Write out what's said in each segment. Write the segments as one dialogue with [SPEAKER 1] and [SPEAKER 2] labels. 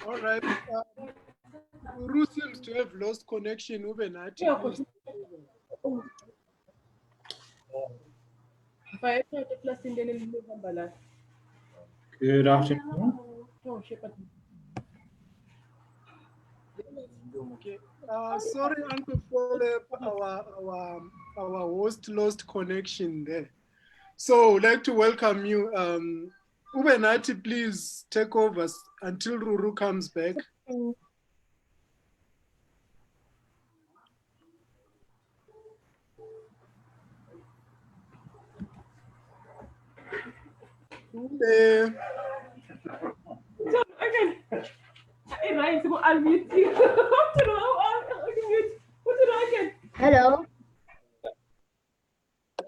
[SPEAKER 1] All right. Uru seems to have lost connection. Ubenati.
[SPEAKER 2] Good afternoon.
[SPEAKER 1] Okay. Sorry, Uncle Philip, our host lost connection there. So I'd like to welcome you. Ubenati, please take over until Ruru comes back. Ube.
[SPEAKER 3] Hello.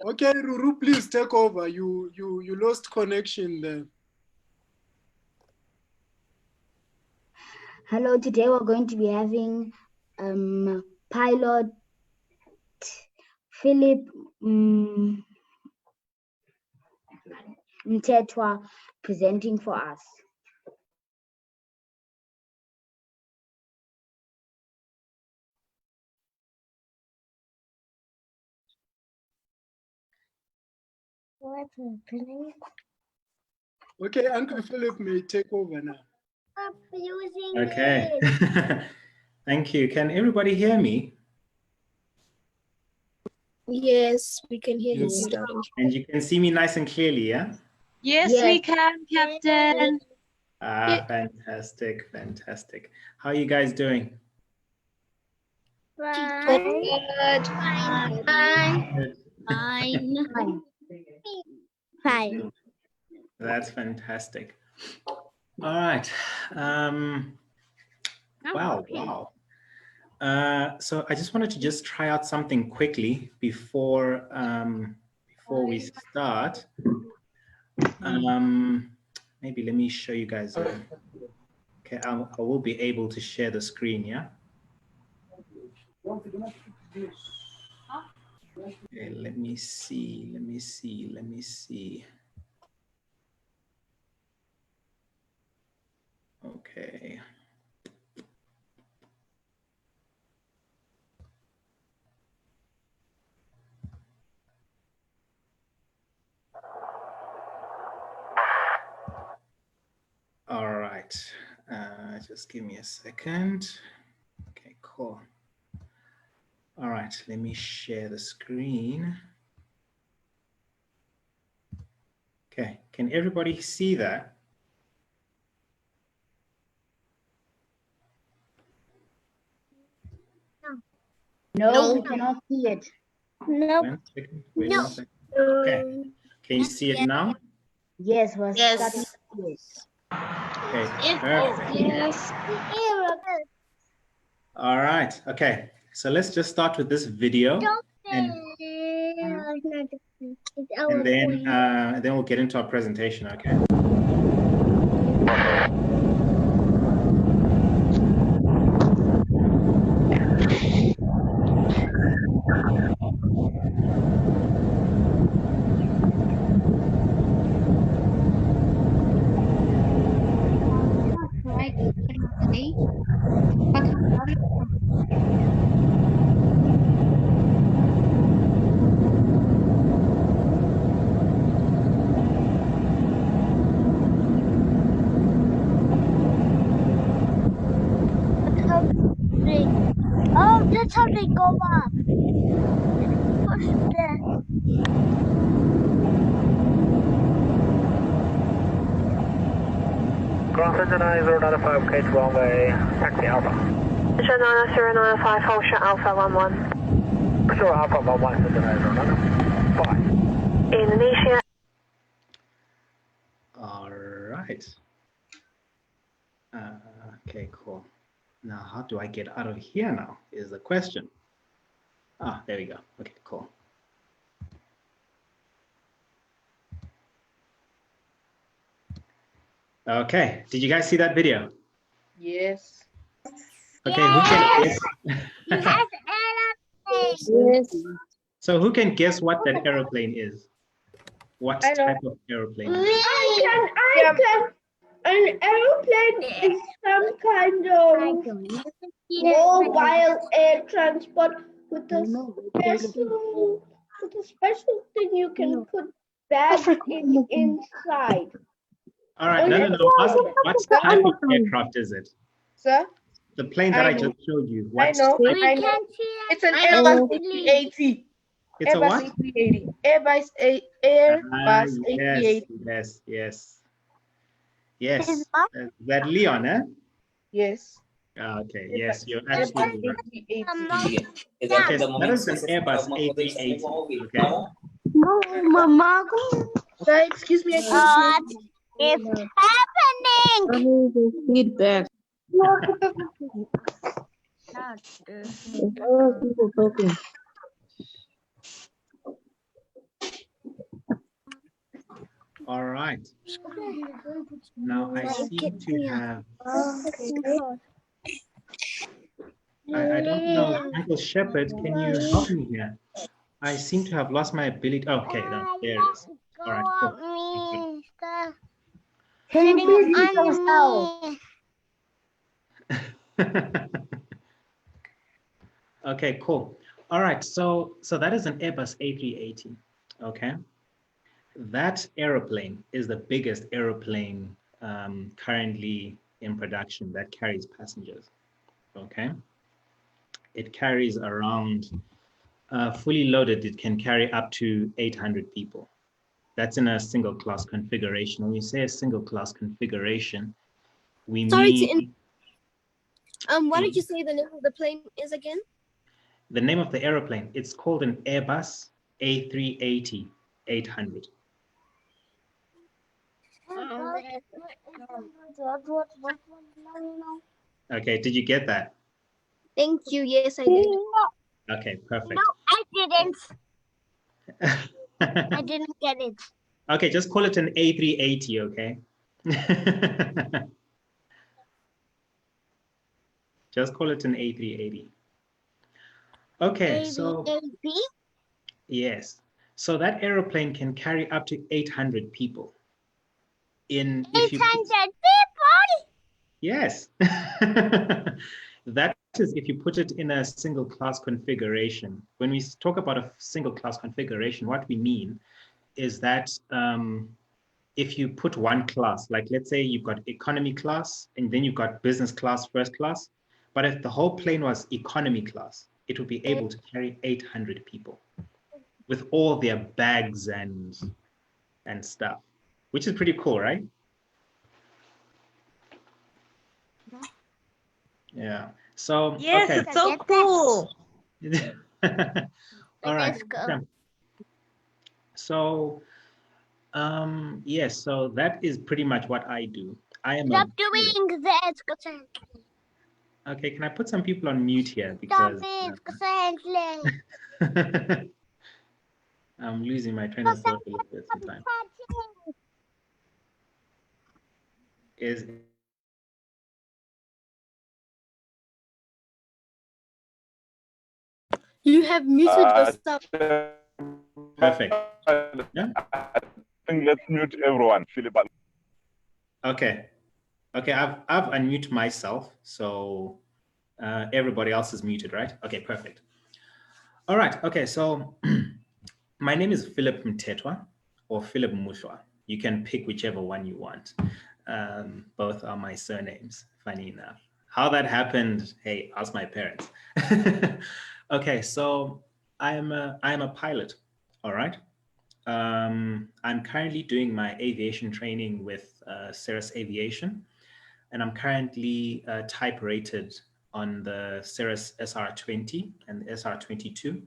[SPEAKER 1] Okay, Ruru, please take over. You lost connection there.
[SPEAKER 3] Hello. Today we're going to be having pilot Philip Mtetwa presenting for us. What's happening?
[SPEAKER 1] Okay, Uncle Philip may take over now.
[SPEAKER 3] Stop using
[SPEAKER 2] Okay. Thank you. Can everybody hear me?
[SPEAKER 4] Yes, we can hear you.
[SPEAKER 1] Yes.
[SPEAKER 2] And you can see me nice and clearly, yeah?
[SPEAKER 5] Yes,
[SPEAKER 3] Yes.
[SPEAKER 5] we can, Captain.
[SPEAKER 2] Fantastic, fantastic. How are you guys doing?
[SPEAKER 4] Good.
[SPEAKER 3] Fine.
[SPEAKER 2] That's fantastic. All right. Wow. So I just wanted to just try out something quickly before we start. Maybe let me show you guys. Okay, I will be able to share the screen, yeah? Okay, let me see. Okay. All right, just give me a second. Okay, cool. All right, let me share the screen. Okay, can everybody see that?
[SPEAKER 3] No, we cannot see it.
[SPEAKER 4] Nope.
[SPEAKER 2] One second, wait 1 second. Okay, can you see it now?
[SPEAKER 3] Yes, we're starting to see it.
[SPEAKER 2] Okay, perfect.
[SPEAKER 4] Yes.
[SPEAKER 2] All right, okay. So let's just start with this video, and then we'll get into our presentation, okay?
[SPEAKER 4] Oh, that's how they go up. Push there.
[SPEAKER 6] Ground Center 9095, Kate runway, taxi Alpha.
[SPEAKER 5] Center 9095, hold shut Alpha 11.
[SPEAKER 6] Sure, Alpha 11, Center 9095.
[SPEAKER 5] Indonesia.
[SPEAKER 2] All right. Okay, cool. Now, how do I get out of here now is the question. Ah, there we go. Okay, cool. Okay, did you guys see that video?
[SPEAKER 5] Yes.
[SPEAKER 2] Okay, who can guess?
[SPEAKER 4] Yes.
[SPEAKER 2] So who can guess what that aeroplane is? What type of aeroplane?
[SPEAKER 7] An aeroplane is some kind of mobile air transport with a special thing you can put bags inside.
[SPEAKER 2] All right, no. Ask what type of aircraft is it?
[SPEAKER 7] Sir?
[SPEAKER 2] The plane that I just showed you. What
[SPEAKER 7] I know. It's an Airbus A380.
[SPEAKER 2] It's a what?
[SPEAKER 7] A380. Airbus A380.
[SPEAKER 2] Yes. That Leon, eh?
[SPEAKER 7] Yes.
[SPEAKER 2] Okay, yes, you're absolutely right. Okay, so that is an Airbus A380. Okay.
[SPEAKER 4] Mama,
[SPEAKER 7] Sir, excuse me.
[SPEAKER 4] what is happening?
[SPEAKER 3] Feedback. People talking.
[SPEAKER 2] All right. Now I seem to have. I don't know, Uncle Shepherd, can you help me here? I seem to have lost my ability. Okay, no, there it is. All right, cool.
[SPEAKER 4] Can you please yourself?
[SPEAKER 2] Okay, cool. All right, so that is an Airbus A380. Okay, that aeroplane is the biggest aeroplane currently in production that carries passengers. Okay, it carries around, fully loaded, it can carry up to 800 people. That's in a single class configuration. When you say a single class configuration, we mean.
[SPEAKER 8] Why did you say the name of the plane is again?
[SPEAKER 2] The name of the aeroplane, it's called an Airbus A380 800. Okay, did you get that?
[SPEAKER 8] Thank you. Yes, I did.
[SPEAKER 2] Okay, perfect.
[SPEAKER 4] No, I didn't. I didn't get it.
[SPEAKER 2] Okay, just call it an A380, okay? Just call it an A380. Okay, so yes. So that aeroplane can carry up to 800 people. 800
[SPEAKER 4] people?
[SPEAKER 2] Yes. That is if you put it in a single class configuration. When we talk about a single class configuration, what we mean is that if you put one class, like let's say you've got economy class and then you've got business class, first class, but if the whole plane was economy class, it would be able to carry 800 people with all their bags and stuff, which is pretty cool, right? Yeah. So
[SPEAKER 7] yes,
[SPEAKER 2] okay.
[SPEAKER 7] it's so cool.
[SPEAKER 2] All right. So yes, so that is pretty much what I do. I am
[SPEAKER 4] Stop doing that.
[SPEAKER 2] Okay, can I put some people on mute here because I'm losing my train of thought a little bit sometimes.
[SPEAKER 8] You have muted yourself.
[SPEAKER 2] Perfect. Yeah.
[SPEAKER 9] I think let's mute everyone, Philip.
[SPEAKER 2] Okay. Okay, I've unmuted myself, so everybody else is muted, right? Okay, perfect. All right. Okay, so my name is Philip Mtetwa or Philip Mushwa. You can pick whichever one you want. Both are my surnames, funny enough. How that happened, hey, ask my parents. Okay, so I'm a pilot, all right? I'm currently doing my aviation training with Cirrus Aviation, and I'm currently type rated on the Cirrus SR20 and the SR22.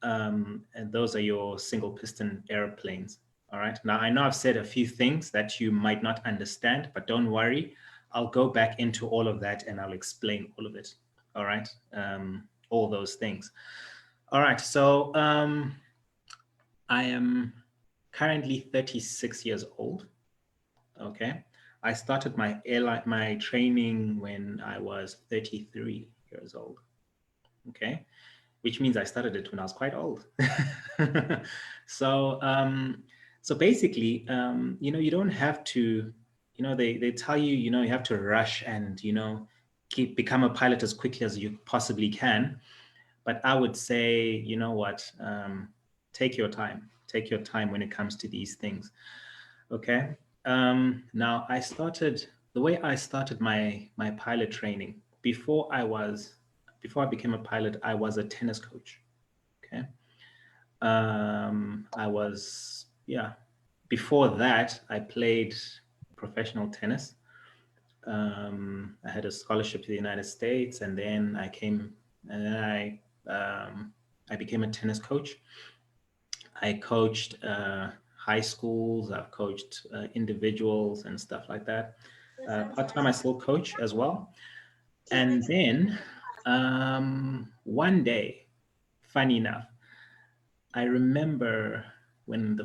[SPEAKER 2] And those are your single piston airplanes. All right. Now, I know I've said a few things that you might not understand, but don't worry. I'll go back into all of that and I'll explain all of it. All right. All those things. All right. So I am currently 36 years old. Okay. I started my training when I was 33 years old. Okay. Which means I started it when I was quite old. So So basically, you don't have to, they tell you, you have to rush and, become a pilot as quickly as you possibly can. But I would say, you know what, take your time. Take your time when it comes to these things. Okay. Now the way I started my pilot training before I became a pilot, I was a tennis coach. Okay. Before that, I played professional tennis. I had a scholarship to the United States, and then I became a tennis coach. I coached high schools, I've coached individuals and stuff like that. Part-time, I still coach as well. And then one day, funny enough, I remember when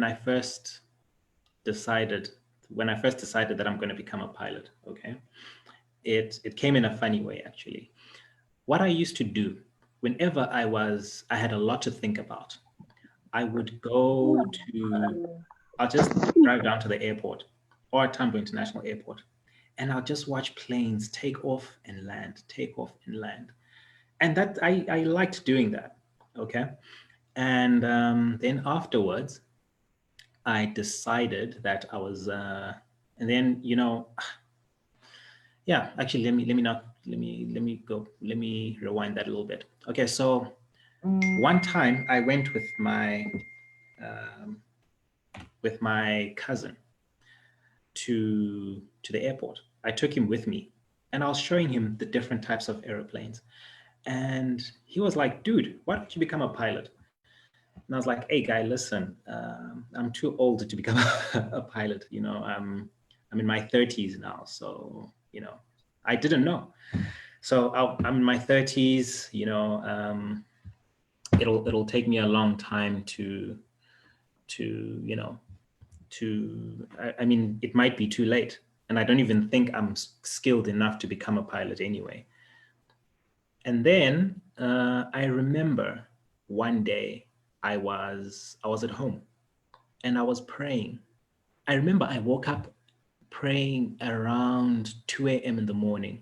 [SPEAKER 2] I first decided that I'm going to become a pilot. Okay, it came in a funny way, actually. What I used to do whenever I had a lot to think about, I'll just drive down to the airport or Tambo International Airport, and I'll just watch planes take off and land. And that I liked doing that. Okay. And then afterwards, I decided that I was, and then, yeah, actually, let me rewind that a little bit. Okay. So one time I went with my cousin to the airport. I took him with me and I was showing him the different types of airplanes. And he was like, dude, why don't you become a pilot? And I was like, hey, guy, listen, I'm too old to become a pilot. I'm in my 30s now. So, I didn't know. So I'm in my 30s, it'll take me a long time I mean, it might be too late. And I don't even think I'm skilled enough to become a pilot anyway. And then I remember one day I was at home and I was praying. I remember I woke up praying around 2 a.m. in the morning.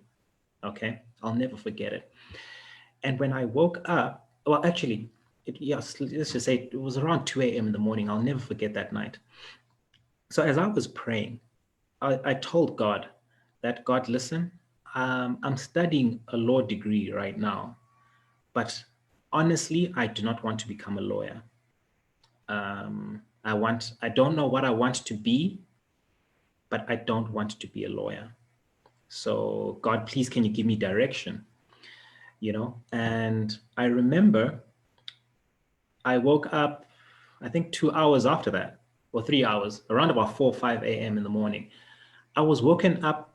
[SPEAKER 2] Okay, I'll never forget it. And when I woke up, well, actually, let's just say it was around 2 a.m. in the morning. I'll never forget that night. So as I was praying, I told God that, God, listen, I'm studying a law degree right now, but honestly, I do not want to become a lawyer. I don't know what I want to be, but I don't want to be a lawyer. So God, please, can you give me direction? And I remember I woke up, I think 2 hours after that, or 3 hours, around about 4 or 5 a.m. in the morning. I was woken up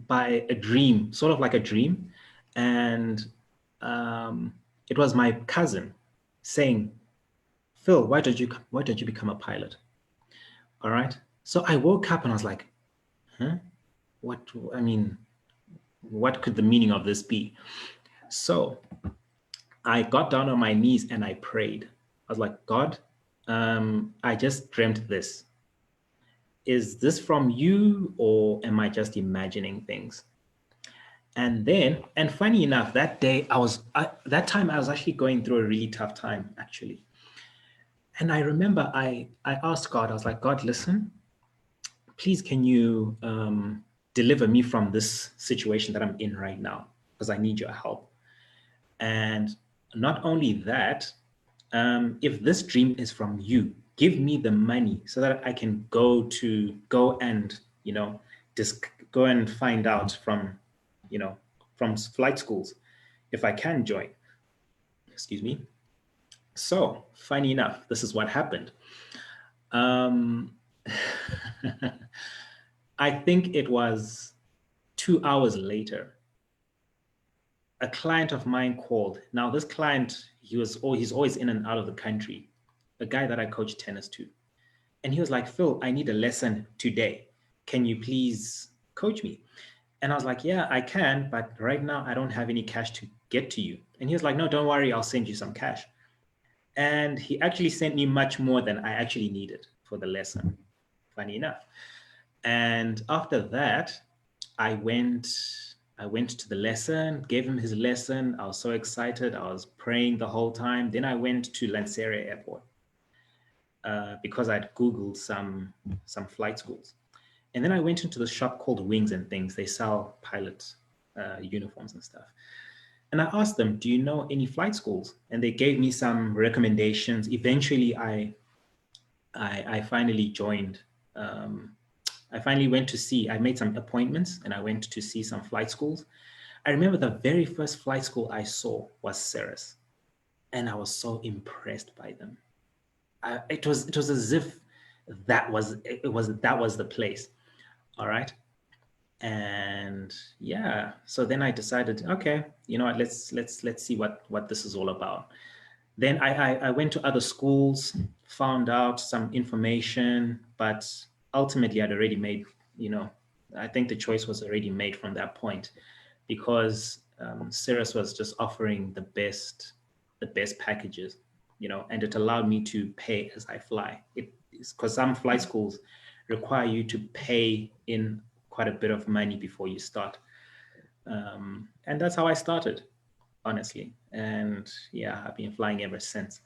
[SPEAKER 2] by a dream, sort of like a dream. And it was my cousin saying, Phil, why don't you become a pilot? All right. So I woke up and I was like, huh? What could the meaning of this be? So I got down on my knees and I prayed. I was like, God, I just dreamt this. Is this from you or am I just imagining things? And funny enough, that day that time I was actually going through a really tough time, actually. And I remember I asked God, I was like, God, listen, please, can you deliver me from this situation that I'm in right now? Because I need your help. And not only that, if this dream is from you, give me the money so that I can go and, just go and find out from flight schools if I can join. Excuse me. So funny enough, this is what happened. I think it was 2 hours later, a client of mine called. Now this client, he's always in and out of the country, a guy that I coach tennis to. And he was like, Phil, I need a lesson today. Can you please coach me? And I was like, yeah, I can, but right now I don't have any cash to get to you. And he was like, no, don't worry, I'll send you some cash. And he actually sent me much more than I actually needed for the lesson, funny enough. And after that, I went to the lesson, gave him his lesson. I was so excited. I was praying the whole time. Then I went to Lanseria Airport because I'd Googled some flight schools. And then I went into the shop called Wings and Things. They sell pilot uniforms and stuff. And I asked them, do you know any flight schools? And they gave me some recommendations. Eventually, I finally joined. I finally went to see, I made some appointments and I went to see some flight schools. I remember the very first flight school I saw was Ceres. And I was so impressed by them. It was as if that was the place. All right. And yeah, so then I decided, okay, you know what, let's see what this is all about. Then I went to other schools, found out some information, but ultimately I'd already made, you know, I think the choice was already made from that point, because Cirrus was just offering the best packages, you know, and it allowed me to pay as I fly. It's because some flight schools require you to pay in quite a bit of money before you start. And that's how I started, honestly. And yeah, I've been flying ever since.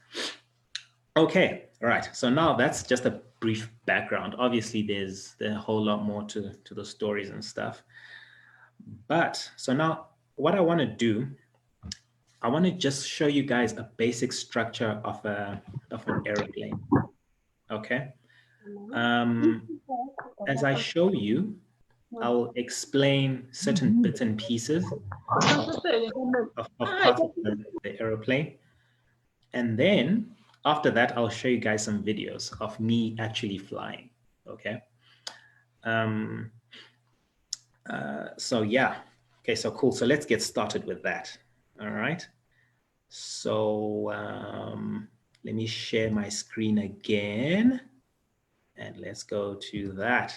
[SPEAKER 2] Okay, all right. So now that's just a brief background. Obviously, there's a whole lot more to the stories and stuff. But so now what I want to do, I want to just show you guys a basic structure of an airplane. Okay. As I show you, I'll explain certain bits and pieces of parts of the aeroplane. And then after that, I'll show you guys some videos of me actually flying, okay? So yeah, okay, so cool. So let's get started with that, all right? So let me share my screen again and let's go to that.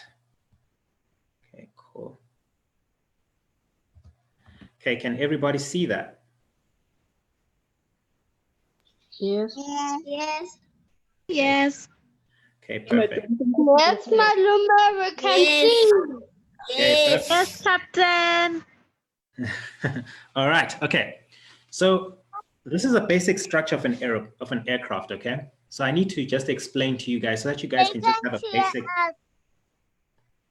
[SPEAKER 2] Okay, cool. Okay, can everybody see that?
[SPEAKER 7] Yes.
[SPEAKER 4] Yes.
[SPEAKER 8] Yes.
[SPEAKER 2] Okay, perfect.
[SPEAKER 7] Yes, my we can see.
[SPEAKER 2] Okay, perfect.
[SPEAKER 8] Yes, Captain.
[SPEAKER 2] All right. Okay. So this is a basic structure of an aircraft. Okay. So I need to just explain to you guys so that you guys can just have a basic.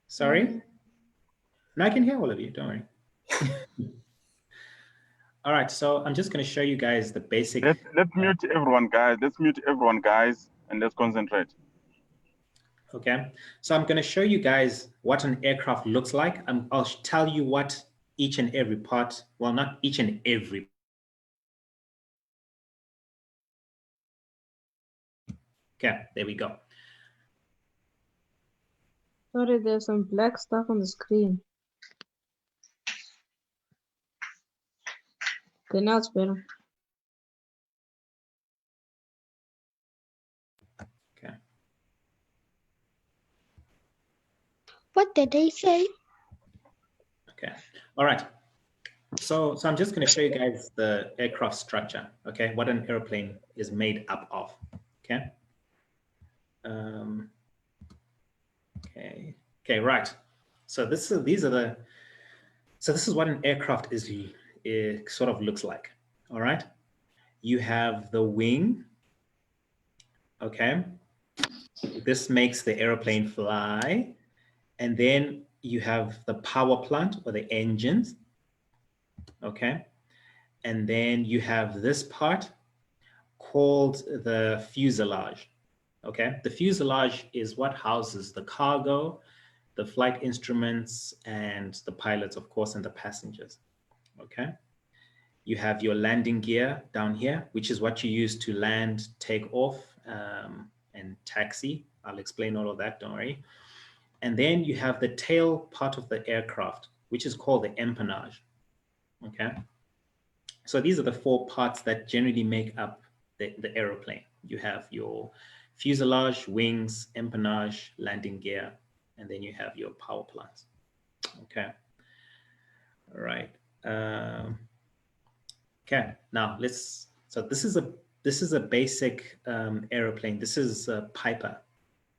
[SPEAKER 2] Sorry. No, I can hear all of you. Don't worry. All right. So I'm just going to show you guys the basic.
[SPEAKER 9] Let's mute everyone, guys. Let's mute everyone, guys, and let's concentrate.
[SPEAKER 2] Okay. So I'm going to show you guys what an aircraft looks like. I'll tell you what each and every part. Well, not each and every. Okay, there we go.
[SPEAKER 7] Sorry, there's some black stuff on the screen. Okay, now it's better.
[SPEAKER 2] Okay.
[SPEAKER 3] What did they say?
[SPEAKER 2] Okay. All right. So I'm just going to show you guys the aircraft structure. Okay, what an airplane is made up of. Okay. Okay. Right. So this is what an aircraft it sort of looks like. All right. You have the wing. Okay. This makes the airplane fly, and then you have the power plant or the engines. Okay. And then you have this part called the fuselage. Okay, the fuselage is what houses the cargo, the flight instruments, and the pilots, of course, and the passengers. Okay, you have your landing gear down here, which is what you use to land, take off, and taxi. I'll explain all of that, don't worry. And then you have the tail part of the aircraft, which is called the empennage. Okay, so these are the four parts that generally make up the aeroplane. You have your fuselage, wings, empennage, landing gear, and then you have your power plants. Okay. All right. Okay. Now so this is a basic aeroplane. This is a Piper.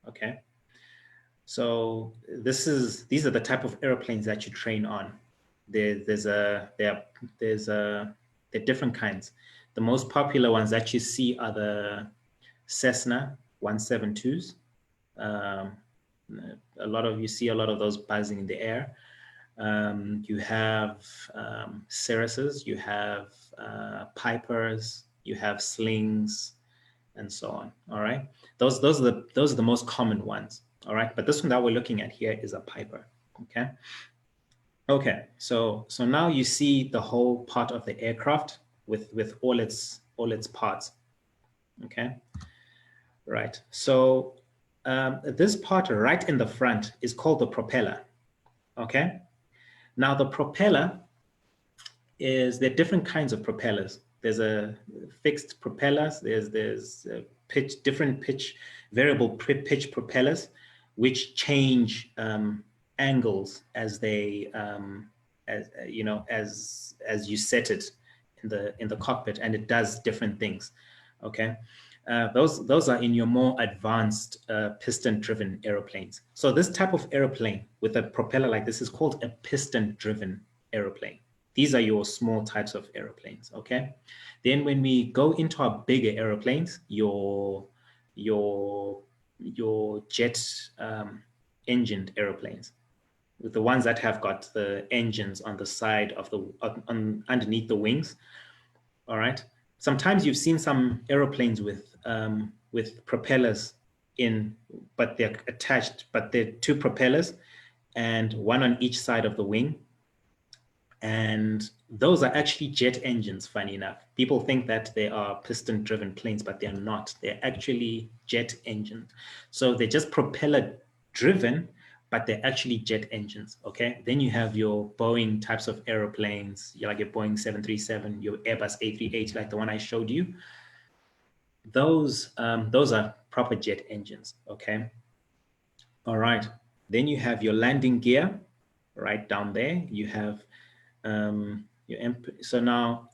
[SPEAKER 2] Okay. So these are the type of airplanes that you train on. There are different kinds. The most popular ones that you see are the Cessna 172s. You see a lot of those buzzing in the air. You have Cirruses, you have Pipers, you have Slings, and so on. All right, those are the most common ones. All right, but this one that we're looking at here is a Piper. Okay. Okay, so now you see the whole part of the aircraft with all its parts. Okay. Right. So this part right in the front is called the propeller. Okay. Now the propeller there are different kinds of propellers. There's a fixed propellers. There's different pitch, variable pitch propellers, which change angles as they as you set it in the cockpit, and it does different things. Okay. Those are in your more advanced piston-driven aeroplanes. So this type of airplane with a propeller like this is called a piston-driven airplane. These are your small types of airplanes. Okay. Then when we go into our bigger airplanes, your jet engined airplanes, with the ones that have got the engines on the side of underneath the wings. All right. Sometimes you've seen some airplanes with propellers but they're attached, but they're two propellers and one on each side of the wing. And those are actually jet engines, funny enough. People think that they are piston-driven planes, but they're not. They're actually jet engines. So they're just propeller-driven, but they're actually jet engines, okay? Then you have your Boeing types of airplanes, like your Boeing 737, your Airbus A380, like the one I showed you. Those are proper jet engines, okay? All right. Then you have your landing gear right down there. You have so now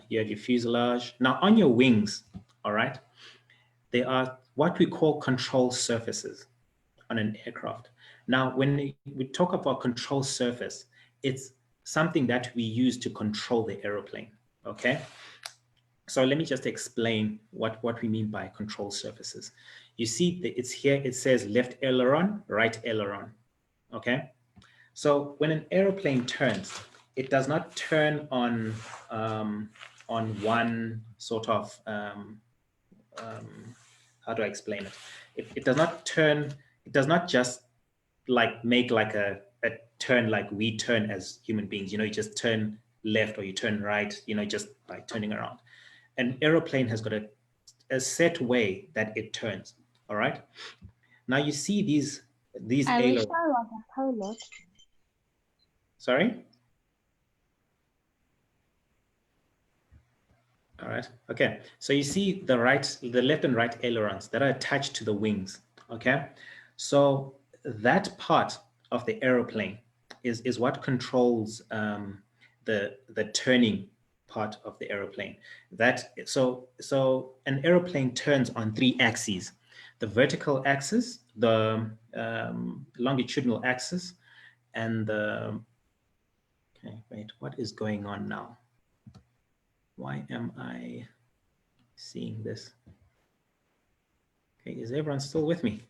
[SPEAKER 2] you have your fuselage. Now on your wings, all right, there are what we call control surfaces on an aircraft. Now, when we talk about control surface, it's something that we use to control the aeroplane, okay? So let me just explain what we mean by control surfaces. You see, it's here, it says left aileron, right aileron, okay? So when an airplane turns, it does not turn on one sort of, how do I explain it? It does not turn, it does not just like make like a turn like we turn as human beings. You know, you just turn left or you turn right, you know, just by turning around. An aeroplane has got a set way that it turns, all right? Now you see these ailerons. Sorry? All right, okay. So you see the left and right ailerons that are attached to the wings, okay? So that part of the aeroplane is what controls the turning part of the aeroplane. So an aeroplane turns on 3 axes: the vertical axis, the longitudinal axis, and the, okay, wait, what is going on now? Why am I seeing this? Okay, is everyone still with me?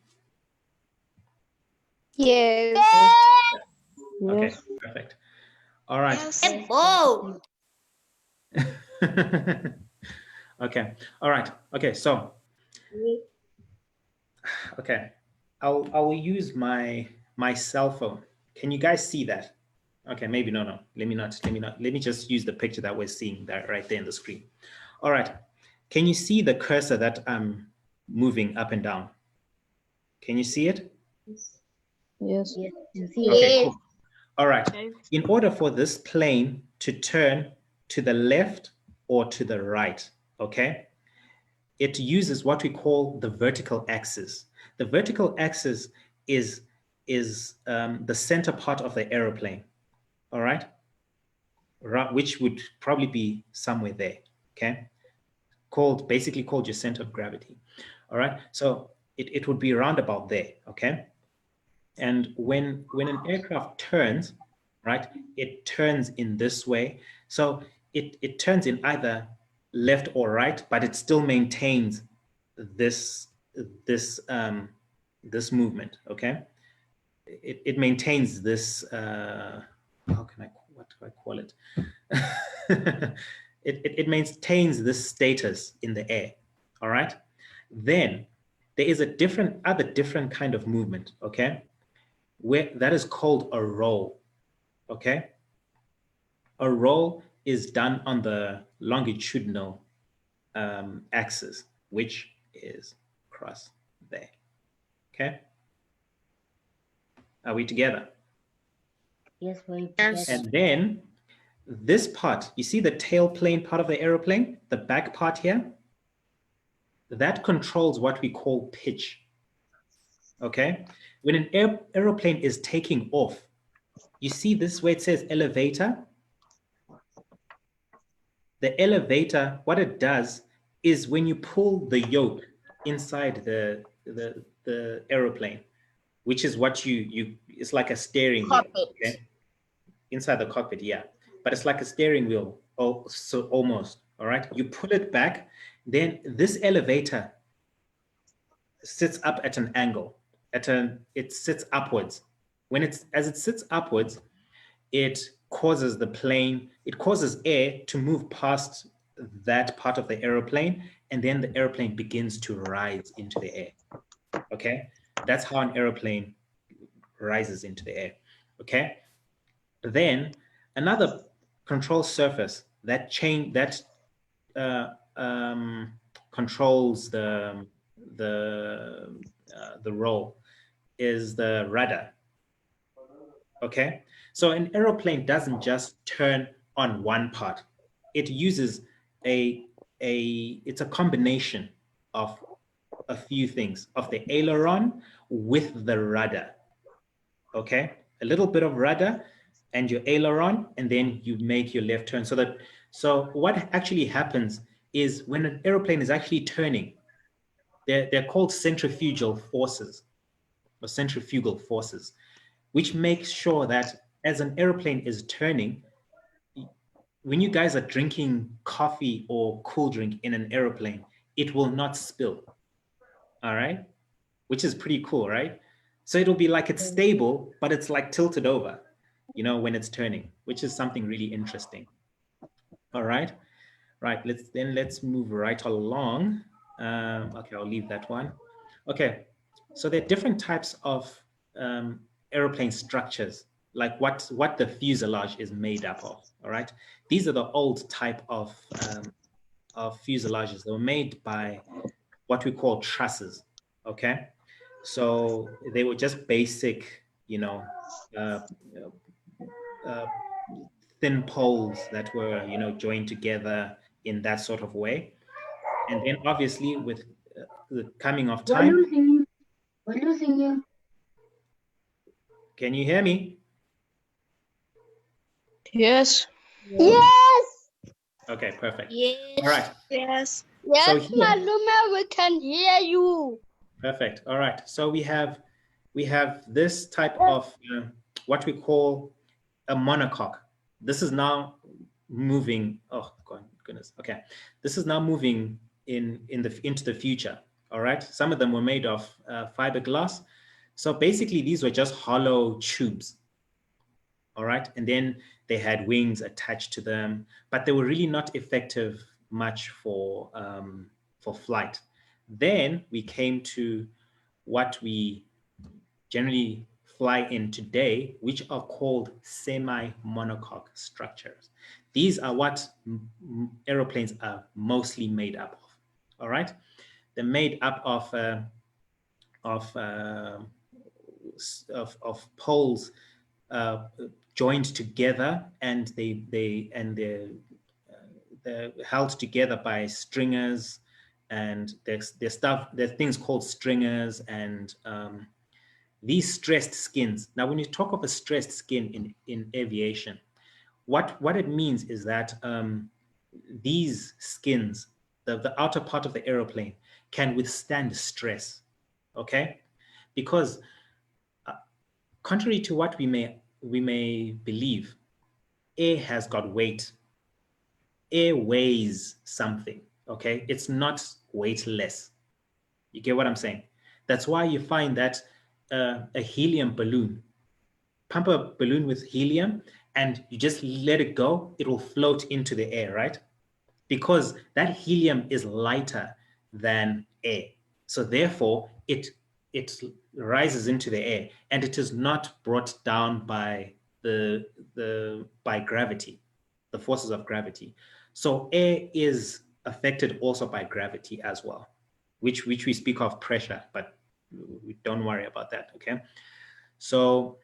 [SPEAKER 8] Yes.
[SPEAKER 2] Okay, perfect. All right.
[SPEAKER 8] Whoa.
[SPEAKER 2] Okay, all right. Okay, so, okay, I will use my cell phone. Can you guys see that? Okay, maybe no. Let me just use the picture that we're seeing that right there in the screen. All right. Can you see the cursor that I'm moving up and down? Can you see it?
[SPEAKER 3] Yes.
[SPEAKER 2] Okay, cool. All right. In order for this plane to turn to the left or to the right, okay, it uses what we call the vertical axis. The vertical axis is the center part of the aeroplane, all right, which would probably be somewhere there, okay, basically called your center of gravity. All right, so it would be around about there, okay? And when an aircraft turns, right, it turns in this way. So it turns in either left or right, but it still maintains this this movement, okay? It maintains this, what do I call it? It maintains this status in the air, all right? Then there is a different kind of movement, okay? Where that is called a roll, okay? A roll is done on the longitudinal axis, which is across there, okay? Are we together?
[SPEAKER 3] Yes, we
[SPEAKER 8] Yes.
[SPEAKER 2] And then this part, you see the tail plane part of the aeroplane, the back part here? That controls what we call pitch, okay? When an aeroplane is taking off, you see this where it says elevator? The elevator, what it does is when you pull the yoke inside the aeroplane, which is what it's like a steering wheel, okay? Inside the cockpit, yeah. But it's like a steering wheel, so almost, all right? You pull it back, then this elevator sits up at an angle, it sits upwards. As it sits upwards, it causes air to move past that part of the aeroplane, and then the airplane begins to rise into the air, okay? That's how an aeroplane rises into the air, okay? Then another control surface that controls the roll is the rudder. Okay, so an aeroplane doesn't just turn on one part. It uses it's a combination of a few things, of the aileron with the rudder. Okay, a little bit of rudder and your aileron, and then you make your left turn. So what actually happens is when an aeroplane is actually turning, they're called centrifugal forces, which makes sure that as an airplane is turning, when you guys are drinking coffee or cool drink in an airplane, it will not spill, all right? Which is pretty cool, right? So it'll be like it's stable, but it's like tilted over, when it's turning, which is something really interesting. All right, right, let's move right along. Okay, I'll leave that one. Okay, so there are different types of aeroplane structures, like what the fuselage is made up of. All right, these are the old type of fuselages. They were made by what we call trusses. Okay, so they were just basic, thin poles that were, joined together in that sort of way. And then obviously with the coming of time.
[SPEAKER 3] We're losing you.
[SPEAKER 2] Can you hear me?
[SPEAKER 7] Yes.
[SPEAKER 4] Yes.
[SPEAKER 2] Okay, perfect.
[SPEAKER 8] Yes.
[SPEAKER 2] All right.
[SPEAKER 7] Yes.
[SPEAKER 4] Yes,
[SPEAKER 2] So here-
[SPEAKER 4] Maluma, we can hear you.
[SPEAKER 2] Perfect. All right. So we have this type of what we call a monocoque. This is now moving. Oh goodness. Okay, this is now moving into the future. All right. Some of them were made of fiberglass. So basically, these were just hollow tubes. All right, and then they had wings attached to them, but they were really not effective much for flight. Then we came to what we generally fly in today, which are called semi-monocoque structures. These are what aeroplanes are mostly made up of. All right, they're made up of poles joined together, and they're held together by stringers, and there's things called stringers, and these stressed skins. Now, when you talk of a stressed skin in aviation, what it means is that these skins, the outer part of the aeroplane, can withstand stress. okay? Because contrary to what we may believe, air has got weight. Air weighs something, okay? It's not weightless. You get what I'm saying? That's why you find that a helium balloon, pump a balloon with helium and you just let it go, it will float into the air, right? Because that helium is lighter than air. So therefore, it rises into the air and it is not brought down by by gravity, the forces of gravity. So air is affected also by gravity as well, which we speak of pressure, but we don't worry about that, okay? So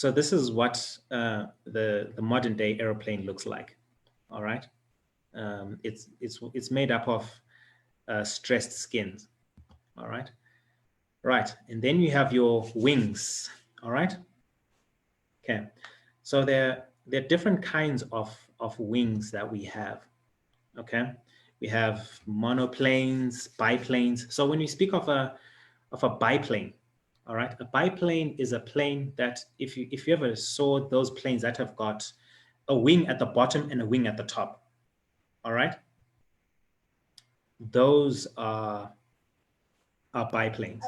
[SPEAKER 2] this is what the modern day airplane looks like, all right? It's made up of stressed skins, all right? Right, and then you have your wings, all right? Okay, so there are different kinds of wings that we have, okay? We have monoplanes, biplanes. So when we speak of a biplane, all right, a biplane is a plane that if you ever saw those planes that have got a wing at the bottom and a wing at the top, all right, those are biplanes.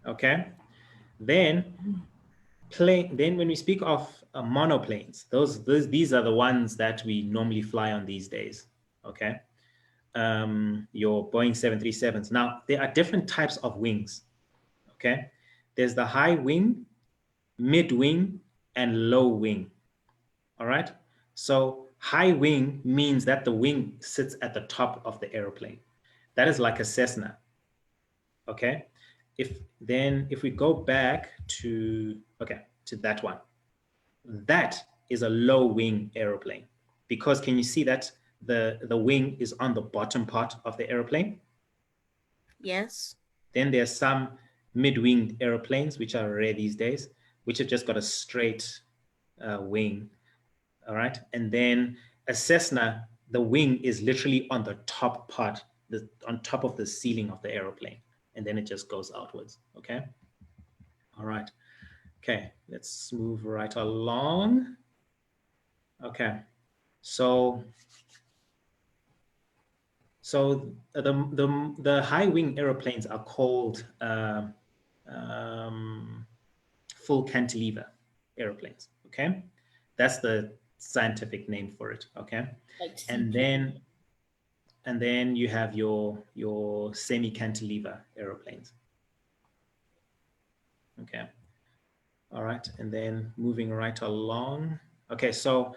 [SPEAKER 2] Okay, then when we speak of monoplanes, these are the ones that we normally fly on these days. Okay, your Boeing 737s. Now there are different types of wings. Okay, there's the high wing, mid wing, and low wing. All right, so high wing means that the wing sits at the top of the airplane. That is like a Cessna. Okay, if we go back to that one, that is a low wing airplane, because can you see that the wing is on the bottom part of the airplane?
[SPEAKER 10] Yes.
[SPEAKER 2] Then there's some mid-winged airplanes, which are rare these days, which have just got a straight wing. All right, and then a Cessna, the wing is literally on the top part, on top of the ceiling of the airplane, and then it just goes outwards. Okay. All right. Okay, let's move right along. Okay, so the high wing airplanes are called full cantilever airplanes. Okay, that's the scientific name for it. Okay,
[SPEAKER 10] Like
[SPEAKER 2] and then you have your semi cantilever airplanes. Okay. All right, and then moving right along. Okay, so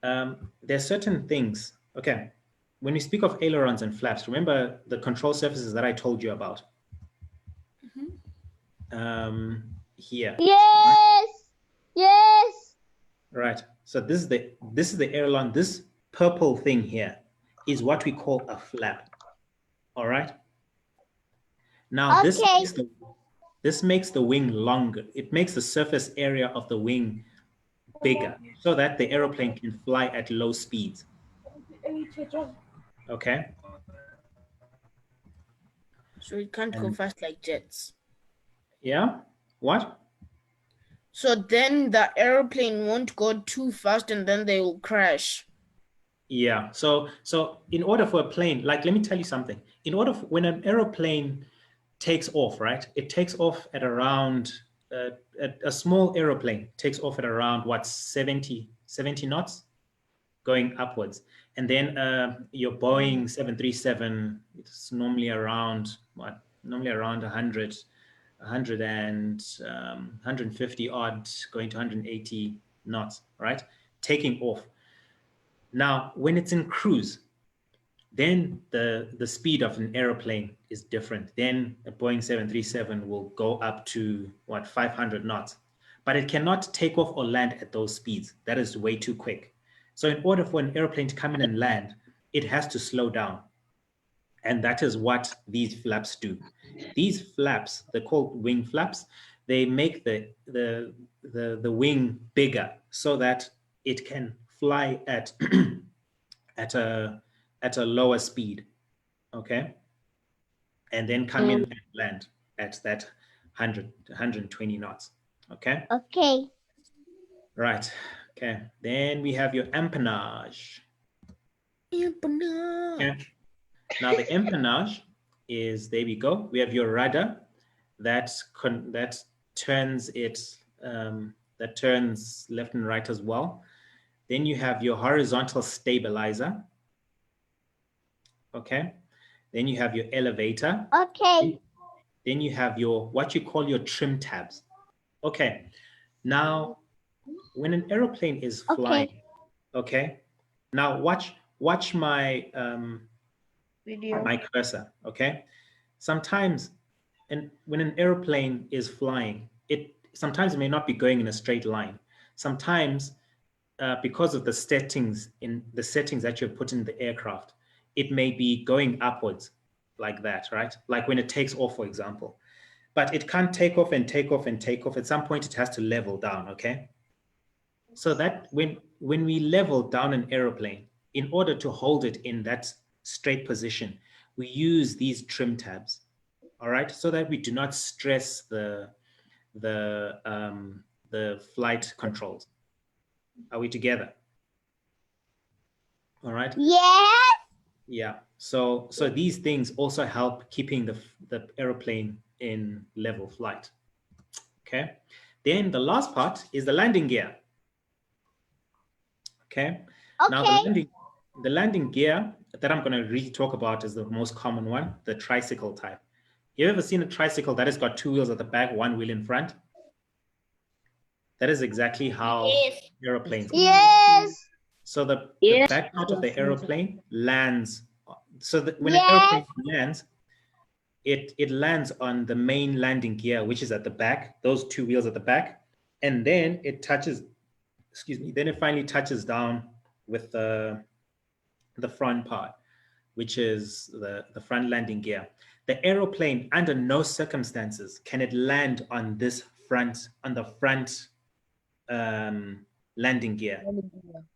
[SPEAKER 2] there's certain things. Okay, when we speak of ailerons and flaps, remember the control surfaces that I told you about? Here.
[SPEAKER 4] Yes. Yes.
[SPEAKER 2] Right. So this is the aileron. This purple thing here is what we call a flap. All right. Now
[SPEAKER 4] Okay.
[SPEAKER 2] this makes the wing longer. It makes the surface area of the wing bigger so that the aeroplane can fly at low speeds. Okay.
[SPEAKER 10] So it can't go fast like jets.
[SPEAKER 2] Yeah. What?
[SPEAKER 10] So then the airplane won't go too fast and then they will crash.
[SPEAKER 2] Yeah. So in order for a plane, like, let me tell you something. In order for, when an aeroplane takes off, right? It takes off at around a small aeroplane takes off at around what 70 knots going upwards. And then your Boeing 737, it's normally around what? Normally around 100 and 150 odd, going to 180 knots, right? Taking off. Now, when it's in cruise, then the speed of an airplane is different. Then a Boeing 737 will go up to what, 500 knots, but it cannot take off or land at those speeds. That is way too quick. So in order for an airplane to come in and land, it has to slow down. And that is what these flaps do. These flaps, they're called wing flaps, they make the wing bigger so that it can fly at at a lower speed. Okay. and then come in and land at that 120 knots. Okay.
[SPEAKER 4] Okay.
[SPEAKER 2] Right. Okay. Then we have your empennage. Okay. Now the empennage is, there we go. We have your rudder that turns it that turns left and right as well. Then you have your horizontal stabilizer. Okay. Then you have your elevator.
[SPEAKER 4] Okay.
[SPEAKER 2] Then you have your what you call your trim tabs. Okay. Now, when an aeroplane is flying, okay. Now watch my
[SPEAKER 10] Video.
[SPEAKER 2] my cursor. Okay. Sometimes, and when an aeroplane is flying, sometimes it may not be going in a straight line. Sometimes, because of the settings that you've put in the aircraft, it may be going upwards like that, right? Like when it takes off, for example. But it can't take off and take off and take off. At some point, it has to level down, okay? So that when we level down an aeroplane, in order to hold it in that straight position, we use these trim tabs, all right? So that we do not stress the flight controls. Are we together? All right.
[SPEAKER 4] Yes.
[SPEAKER 2] Yeah. So these things also help keeping the aeroplane in level flight. Okay. Then the last part is the landing gear. Okay. Now the landing gear that I'm going to really talk about is the most common one, the tricycle type. You ever seen a tricycle that has got two wheels at the back, one wheel in front? That is exactly how aeroplanes.
[SPEAKER 4] Yes.
[SPEAKER 2] So the back part of the aeroplane lands. So that when an aeroplane lands, it lands on the main landing gear, which is at the back, those two wheels at the back, and then it touches. Excuse me. Then it finally touches down with the front part, which is the front landing gear. The aeroplane, under no circumstances can it land on the front landing gear,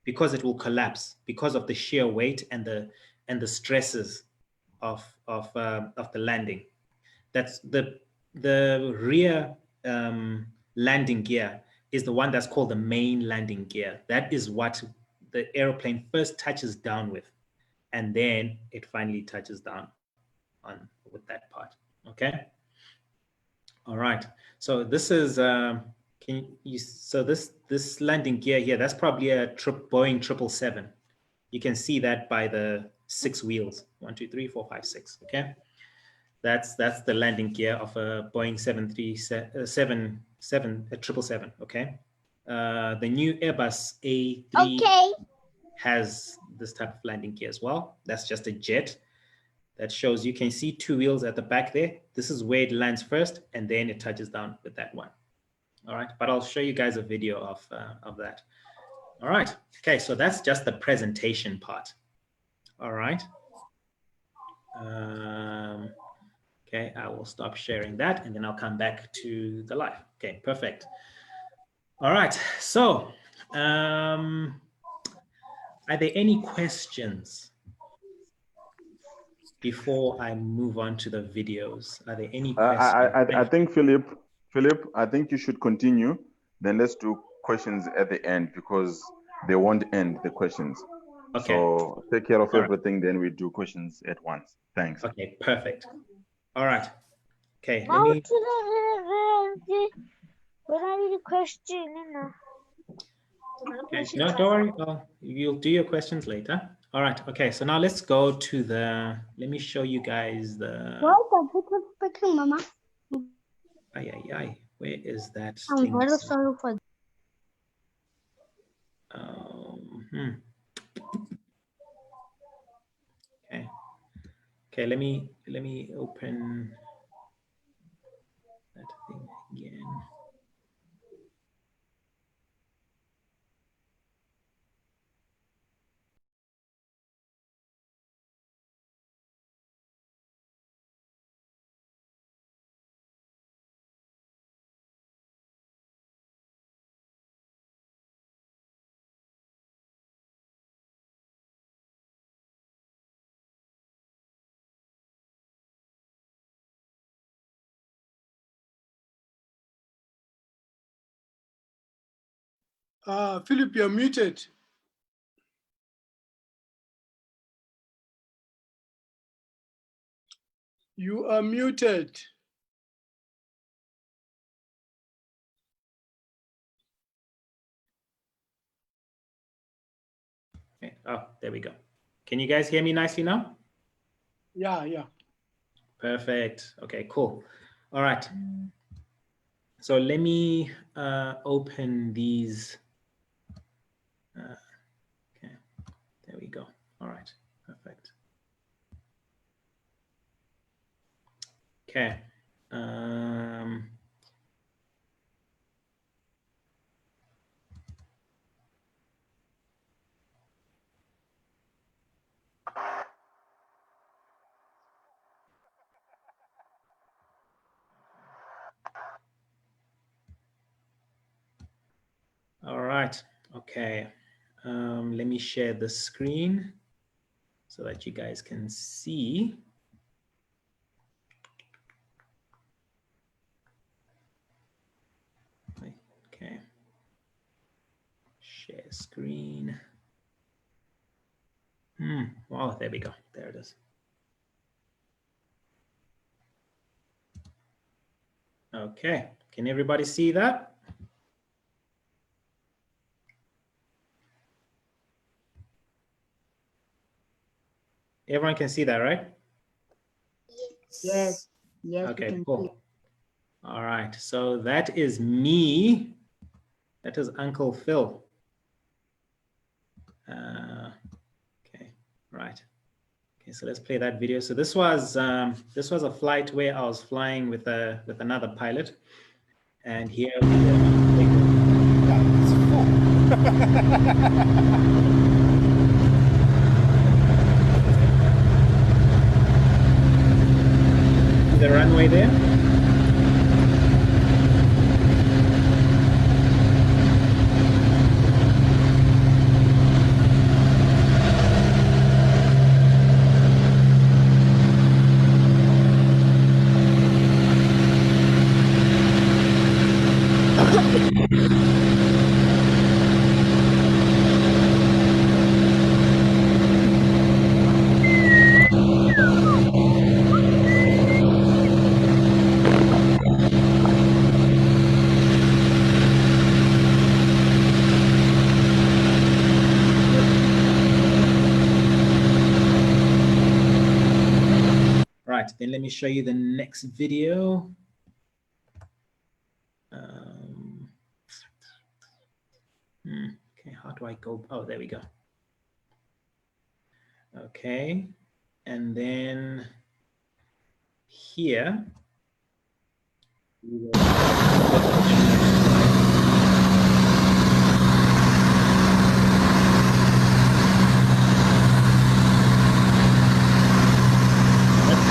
[SPEAKER 2] because it will collapse because of the sheer weight and the stresses of the landing. That's the rear landing gear is the one that's called the main landing gear. That is what the aeroplane first touches down with, and then it finally touches down on with that part. Okay. All right. So this is so this landing gear here, that's probably a Boeing 777. You can see that by the 6 wheels. 1, 2, 3, 4, 5, 6. Okay. That's the landing gear of a Boeing 777. Okay. The new Airbus A3 has this type of landing gear as well. That's just a jet. That shows, you can see 2 wheels at the back there. This is where it lands first, and then it touches down with that one. All right, but I'll show you guys a video of that. All right, okay, so that's just the presentation part. All right. Okay, I will stop sharing that, and then I'll come back to the live. Okay, perfect. All right, so are there any questions before I move on to the videos? Are there any questions?
[SPEAKER 9] I think Philip, I think you should continue. Then let's do questions at the end, because they won't end the questions.
[SPEAKER 2] Okay.
[SPEAKER 9] So take care of everything, then we do questions at once. Thanks.
[SPEAKER 2] Okay, perfect. All right. Okay,
[SPEAKER 4] Now
[SPEAKER 2] let me.
[SPEAKER 4] When I need a question,
[SPEAKER 2] Okay, no, don't worry. Well, you'll do your questions later. All right. Okay, so now let's go to the. Let me show you guys the.
[SPEAKER 3] Mama.
[SPEAKER 2] Where is that?
[SPEAKER 3] I'm
[SPEAKER 2] thing?
[SPEAKER 3] very sorry for
[SPEAKER 2] Okay. Okay, let me open that thing again.
[SPEAKER 1] Philip, you're muted. You are muted.
[SPEAKER 2] Okay. Oh, there we go. Can you guys hear me nicely now?
[SPEAKER 1] Yeah, yeah.
[SPEAKER 2] Perfect. Okay, cool. All right. So let me open these. Okay, there we go. All right, perfect. Okay. All right. Okay. Let me share the screen so that you guys can see. Okay. Share screen. Wow, there we go. There it is. Okay. Can everybody see that? Everyone can see that, right?
[SPEAKER 3] Yes. Yes. We
[SPEAKER 2] Okay,
[SPEAKER 3] can
[SPEAKER 2] cool.
[SPEAKER 3] see.
[SPEAKER 2] All right. So that is me. That is Uncle Phil. Okay, right. Okay, so let's play that video. So this was a flight where I was flying with another pilot, and here we see the runway there. Right, then let me show you the next video. Okay, how do I go? Oh, there we go. Okay, and then here.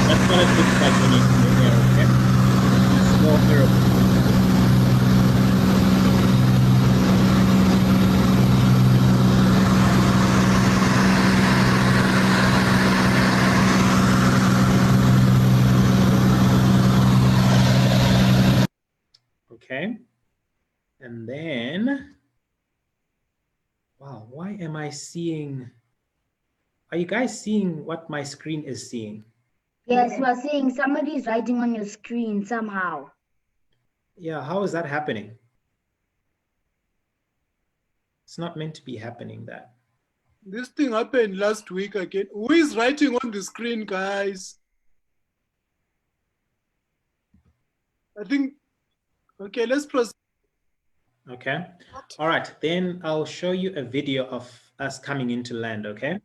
[SPEAKER 2] That's what it looks like when you're in the air, okay? Small aeroplane. Okay, and then, wow, why am I seeing, are you guys seeing what my screen is seeing?
[SPEAKER 3] Yes, you are seeing somebody's writing on your screen somehow.
[SPEAKER 2] Yeah, how is that happening? It's not meant to be happening that.
[SPEAKER 1] This thing happened last week again. Who is writing on the screen, guys? I think, okay, let's proceed.
[SPEAKER 2] Okay. All right, then I'll show you a video of us coming into land, okay?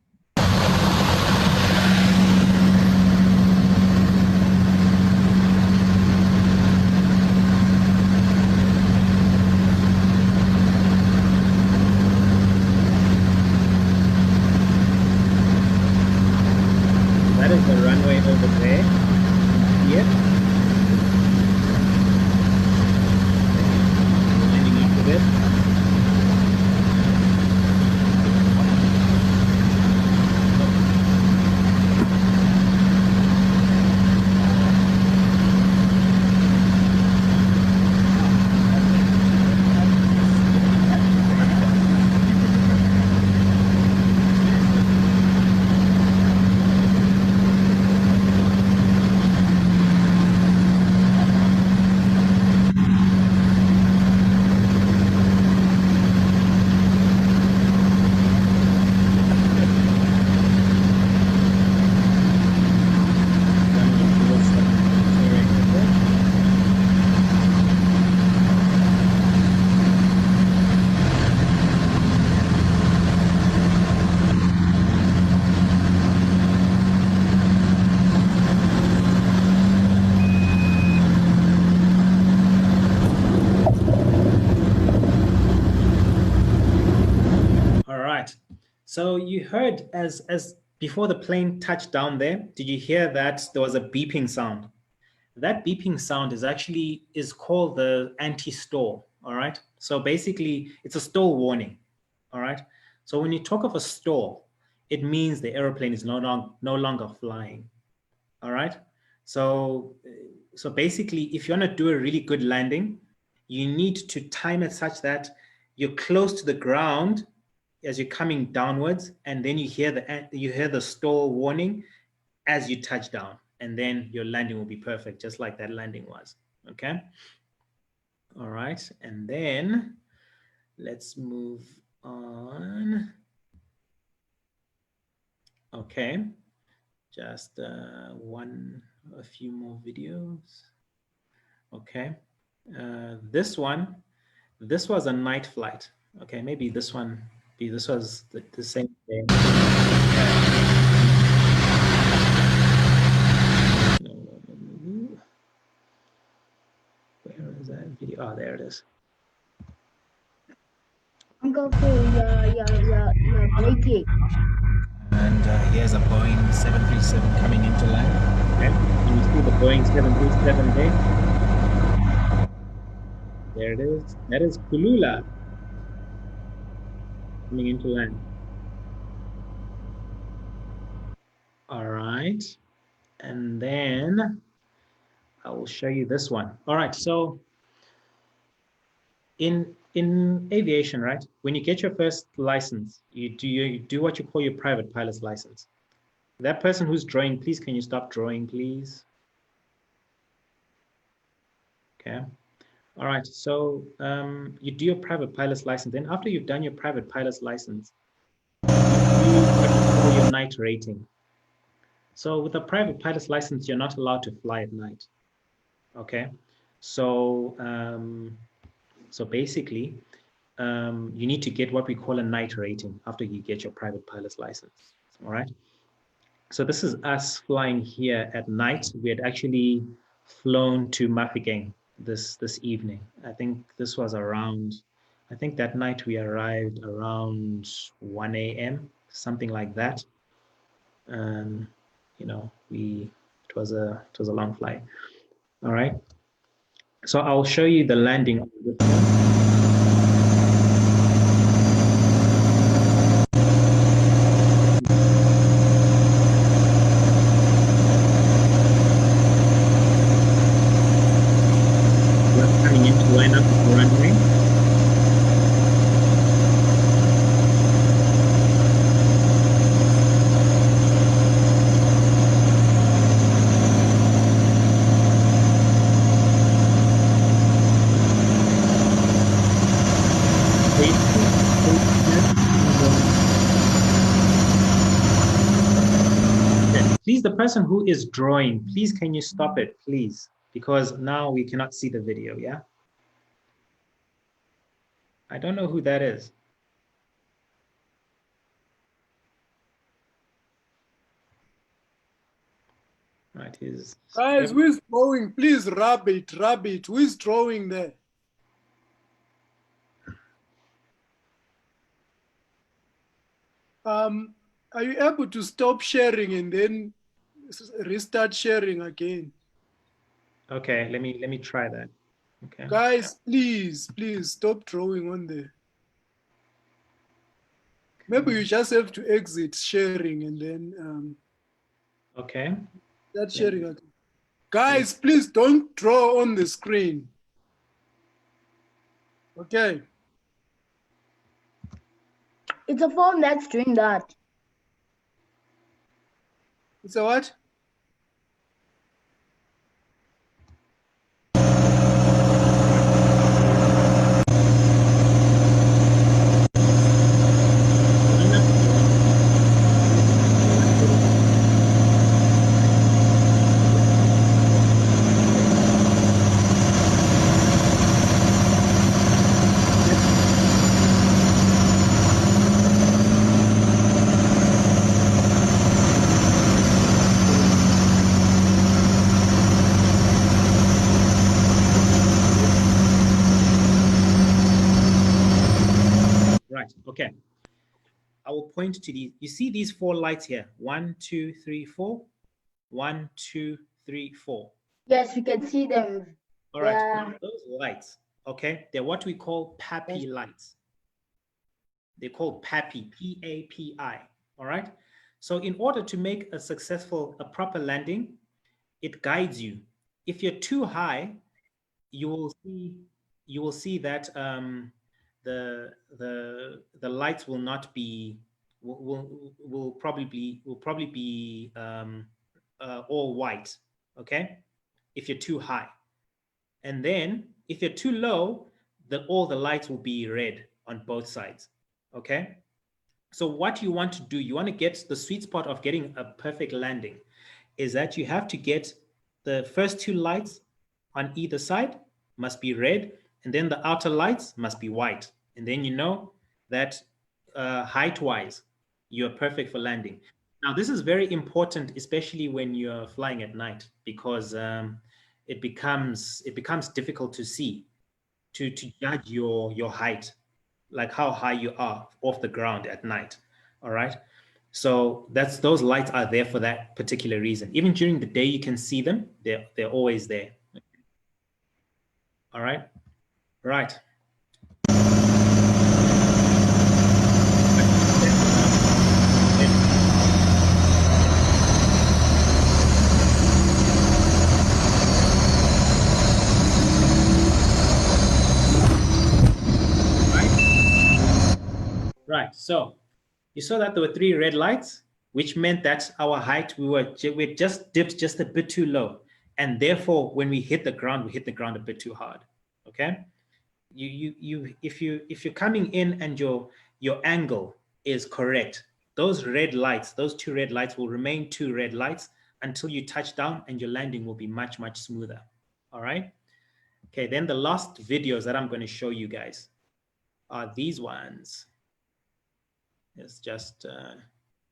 [SPEAKER 2] That is the runway over there. Here. Landing into this. So you heard as before the plane touched down there, did you hear that there was a beeping sound? That beeping sound is called the anti-stall, all right? So basically it's a stall warning, all right? So when you talk of a stall, it means the airplane is no longer flying, all right? So basically if you want to do a really good landing, you need to time it such that you're close to the ground as you're coming downwards, and then you hear the stall warning as you touch down, and then your landing will be perfect, just like that landing was. Okay. All right, and then let's move on. Okay, just a few more videos. Okay, this was a night flight. Okay, maybe this was the same thing. Where is that video? Oh, there it is.
[SPEAKER 3] Uncle Phil, you're breaking.
[SPEAKER 2] And here's a Boeing 737 coming into land. Okay, can you see the Boeing 737 there? There it is. That is Kulula coming into land. All right, and then I will show you this one. All right, so in aviation, right, when you get your first license, you do what you call your private pilot's license. That person who's drawing, please, can you stop drawing, please? Okay. All right, so you do your private pilot's license. Then after you've done your private pilot's license, you do what you call your night rating. So with a private pilot's license, you're not allowed to fly at night. Okay, so basically, you need to get what we call a night rating after you get your private pilot's license. All right. So this is us flying here at night. We had actually flown to Mafeking this evening. I think this was around, I think that night we arrived around 1 a.m., something like that. You know, it was a long flight. All right. So I'll show you the landing of this one. Coming into line up with the runway. Please, the person who is drawing, please, can you stop it, please? Because now we cannot see the video, yeah? I don't know who that is. Right,
[SPEAKER 1] guys, who is drawing? Please rub it. Who is drawing there? Are you able to stop sharing and then restart sharing again?
[SPEAKER 2] Okay, let me try that. Okay.
[SPEAKER 1] Guys, please stop drawing on there. Maybe you just have to exit sharing and then
[SPEAKER 2] okay.
[SPEAKER 1] Start sharing again. Guys, please don't draw on the screen. Okay.
[SPEAKER 3] It's a phone that's doing that.
[SPEAKER 1] It's a what?
[SPEAKER 2] Right, okay. I will point to these. You see these 4 lights here? 1, 2, 3, 4. 1, 2, 3, 4.
[SPEAKER 3] Yes, we can see them.
[SPEAKER 2] All right.
[SPEAKER 3] Yeah.
[SPEAKER 2] Now those lights, okay, they're what we call PAPI lights. They're called PAPI, P-A-P-I. All right. So in order to make a proper landing, it guides you. If you're too high, you will see that the lights will not be will probably be all white. Okay, if you're too high, and then if you're too low, all the lights will be red on both sides. Okay. So what you want to do, you want to get the sweet spot of getting a perfect landing, is that you have to get the first 2 lights on either side must be red, and then the outer lights must be white. And then you know that height-wise, you're perfect for landing. Now, this is very important, especially when you're flying at night, because it becomes difficult to see, to judge your height, like how high you are off the ground at night. All right. So those lights are there for that particular reason. Even during the day, you can see them. They're always there. All right. Right. Right. So you saw that there were 3 red lights, which meant that our height, we just dipped just a bit too low. And therefore, when we hit the ground, we hit the ground a bit too hard. Okay. If you're coming in and your angle is correct, those 2 red lights will remain 2 red lights until you touch down, and your landing will be much, much smoother. All right. Okay. Then the last videos that I'm going to show you guys are these ones. It's just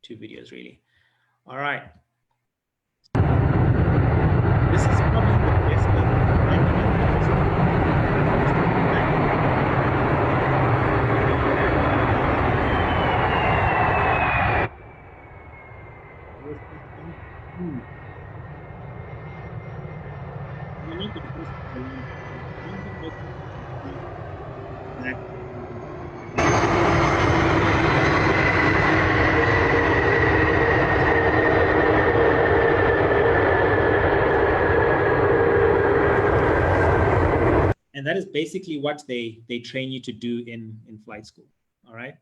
[SPEAKER 2] 2 videos really. All right. This is probably the best and that is basically what they train you to do in flight school. All right.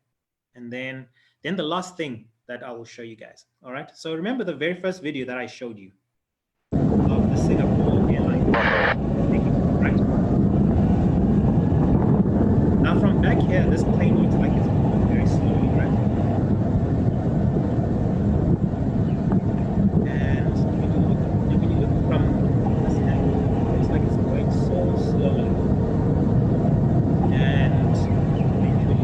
[SPEAKER 2] And then the last thing that I will show you guys. All right. So remember the very first video that I showed you of the Singapore airline, right? Now from back here, this plane looks like it's moving very slowly, right? And when you look from this angle, it looks like it's going so slowly. And eventually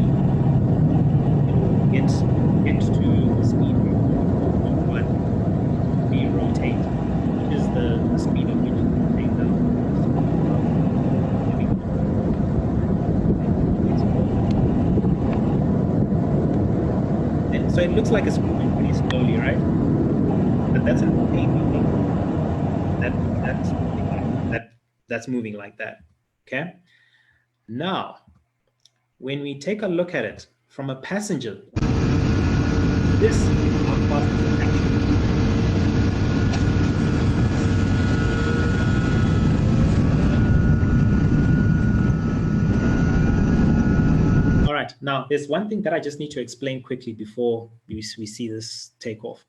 [SPEAKER 2] it will get to the speed of 1 we rotate, which is the speed of which the plane down. And so it looks like it's moving pretty slowly, right? But that's an thing. That's moving like that. Okay. Now, when we take a look at it from a passenger, this is how fast it's actually. All right, now there's one thing that I just need to explain quickly before we see this take off.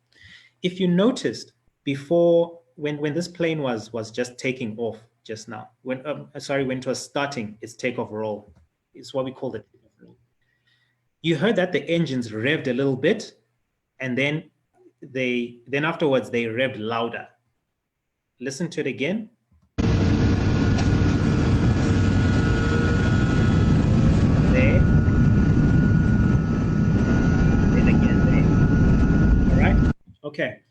[SPEAKER 2] If you noticed before, when this plane was just taking off just now, when it was starting its takeoff roll, it's what we call the takeoff roll. You heard that the engines revved a little bit, and then afterwards they revved louder. Listen to it again. There. Then again there. All right. Okay.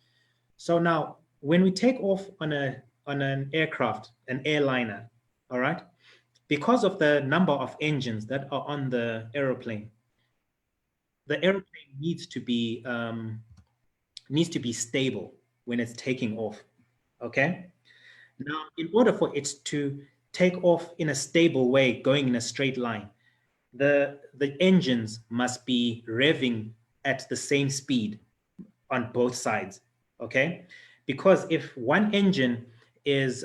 [SPEAKER 2] So now, when we take off on an aircraft, an airliner, all right, because of the number of engines that are on the aeroplane, the airplane needs to be stable when it's taking off. Okay. Now, in order for it to take off in a stable way, going in a straight line, the engines must be revving at the same speed on both sides. Okay, because if one engine is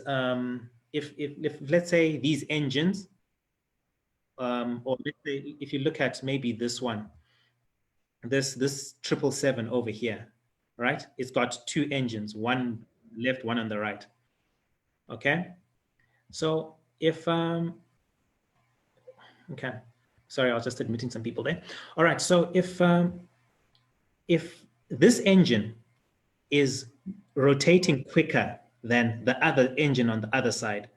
[SPEAKER 2] if let's say these engines or let's say if you look at maybe this one, this 777 over here, right? It's got two engines, one left, one on the right. Okay, so if okay, sorry, I was just admitting some people there. All right, so if this engine is rotating quicker than the other engine on the other side,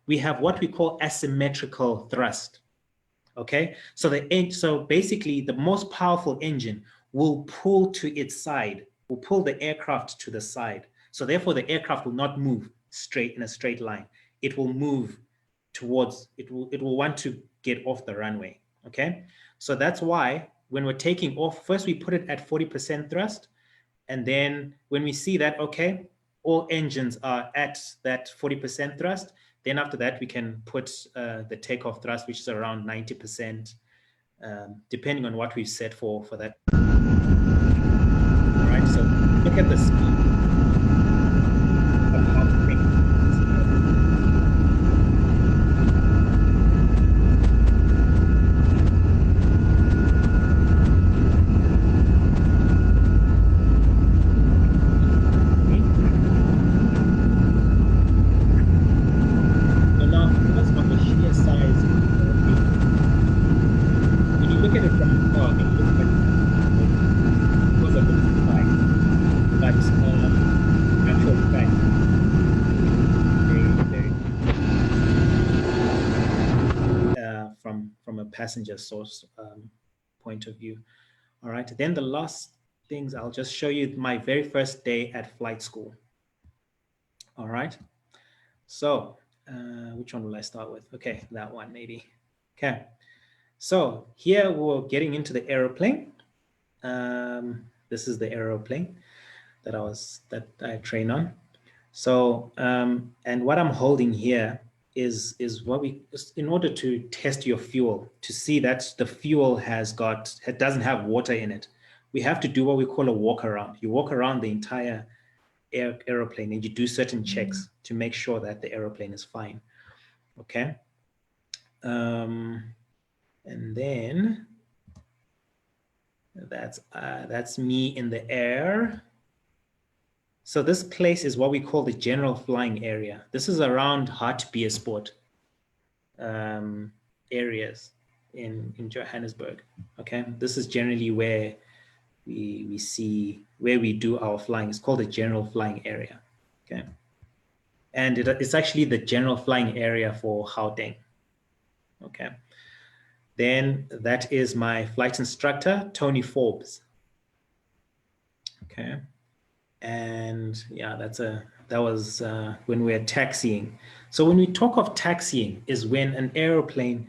[SPEAKER 2] we have what we call asymmetrical thrust. Okay, so so basically the most powerful engine will pull to its side, will pull the aircraft to the side. So therefore the aircraft will not move straight in a straight line. It will move towards, it will want to get off the runway. Okay, so that's why when we're taking off, first we put it at 40% thrust. And then when we see that, okay, all engines are at that 40% thrust, then after that, we can put the takeoff thrust, which is around 90%, depending on what we've set for that. All right, so look at the speed of how quick. From a passenger source point of view. All right, then the last things, I'll just show you my very first day at flight school. All right, so which one will I start with? Okay, that one maybe. Okay, so here we're getting into the aeroplane. This is the aeroplane that I train on. So and what I'm holding here is what we, in order to test your fuel, to see that the fuel doesn't have water in it, we have to do what we call a walk around. You walk around the entire aeroplane and you do certain checks to make sure that the aeroplane is fine. Okay. And then that's me in the air. So this place is what we call the general flying area. This is around Hartbeespoort areas in Johannesburg. Okay, this is generally where we see where we do our flying. It's called the general flying area. Okay, and it's actually the general flying area for Gauteng. Okay, then that is my flight instructor, Tony Forbes. Okay. And yeah, that was when we're taxiing. So when we talk of taxiing is when an aeroplane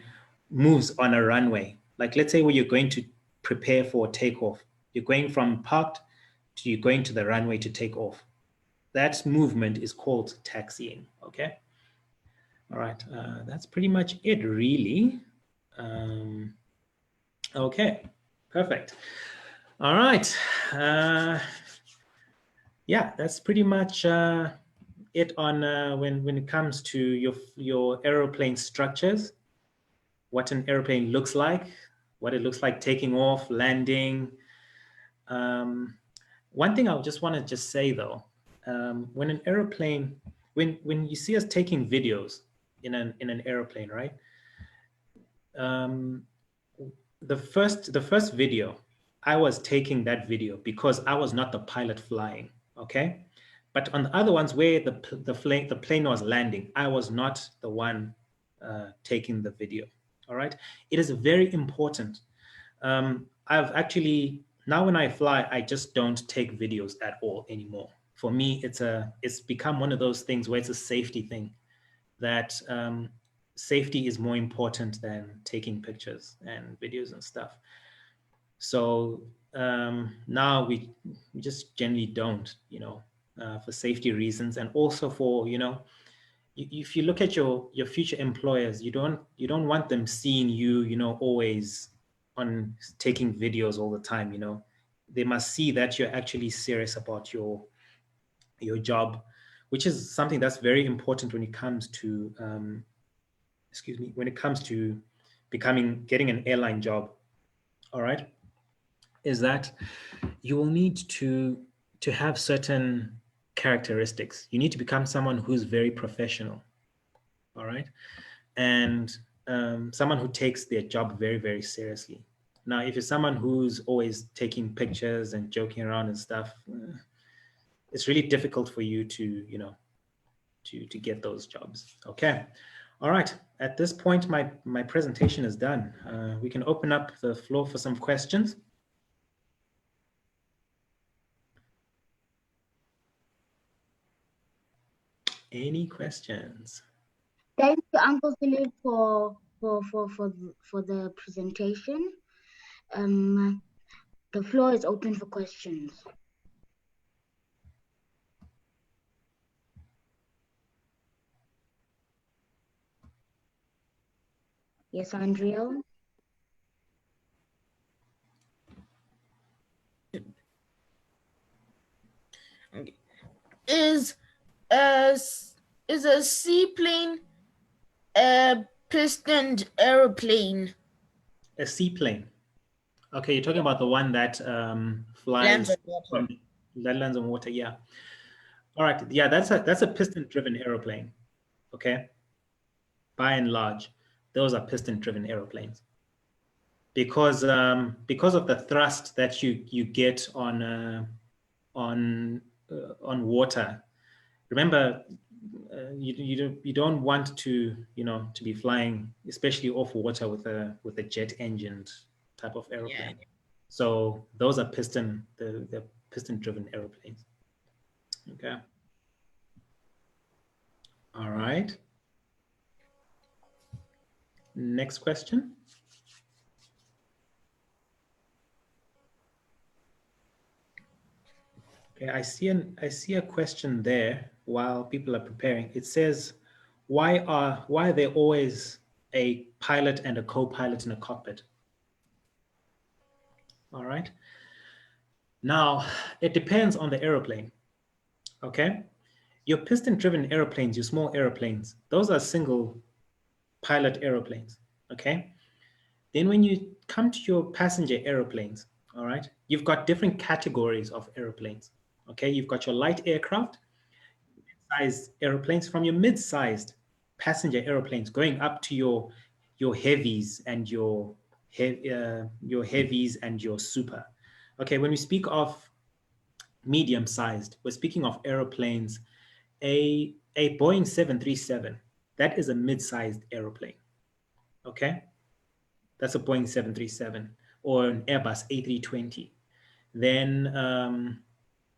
[SPEAKER 2] moves on a runway. Like let's say when you're going to prepare for takeoff, you're going from parked to you're going to the runway to take off. That movement is called taxiing. Okay. All right. That's pretty much it, really. Okay. Perfect. All right. Yeah, that's pretty much it on when it comes to your aeroplane structures, what an airplane looks like, what it looks like taking off, landing. One thing I just want to just say though, when an airplane, when you see us taking videos in an airplane, right? The first video, I was taking that video because I was not the pilot flying. Okay, but on the other ones where the plane was landing, I was not the one taking the video. All right, it is very important. I've actually, now when I fly, I just don't take videos at all anymore. For me, it's become one of those things where it's a safety thing, that safety is more important than taking pictures and videos and stuff. So now we just generally don't, for safety reasons, and also for, if you look at your future employers, you don't want them seeing you, always on taking videos all the time. They must see that you're actually serious about your job, which is something that's very important when it comes to when it comes to getting an airline job. All right, is that you will need to have certain characteristics. You need to become someone who's very professional. All right, and someone who takes their job very, very seriously. Now, if you're someone who's always taking pictures and joking around and stuff, it's really difficult for you to to get those jobs. Okay. All right. At this point, my presentation is done. We can open up the floor for some questions. Any questions?
[SPEAKER 3] Thank you, Uncle Philip, for the presentation. The floor is open for questions. Yes, Andrea.
[SPEAKER 10] Is a seaplane a pistoned aeroplane?
[SPEAKER 2] A seaplane. Okay, you're talking about the one that flies
[SPEAKER 10] Lands on water.
[SPEAKER 2] that lands on water. Yeah. All right. Yeah, that's a piston-driven aeroplane. Okay. By and large, those are piston-driven aeroplanes because of the thrust that you get on water. Remember, you don't want to to be flying, especially off water with a jet engined type of aeroplane. Yeah. So those are the piston-driven aeroplanes. Okay. All right. Next question. Okay, I see a question there while people are preparing. It says, why are there always a pilot and a co-pilot in a cockpit? All right. Now, it depends on the aeroplane. Okay. Your piston-driven airplanes, your small airplanes, those are single pilot airplanes. Okay. Then when you come to your passenger airplanes, all right, you've got different categories of airplanes. Okay, you've got your light aircraft, mid-sized airplanes, from your mid-sized passenger airplanes going up to your heavies and your heavies and your super. Okay, when we speak of medium-sized, we're speaking of airplanes. A Boeing 737, that is a mid-sized airplane. Okay, that's a Boeing 737 or an Airbus A320. Then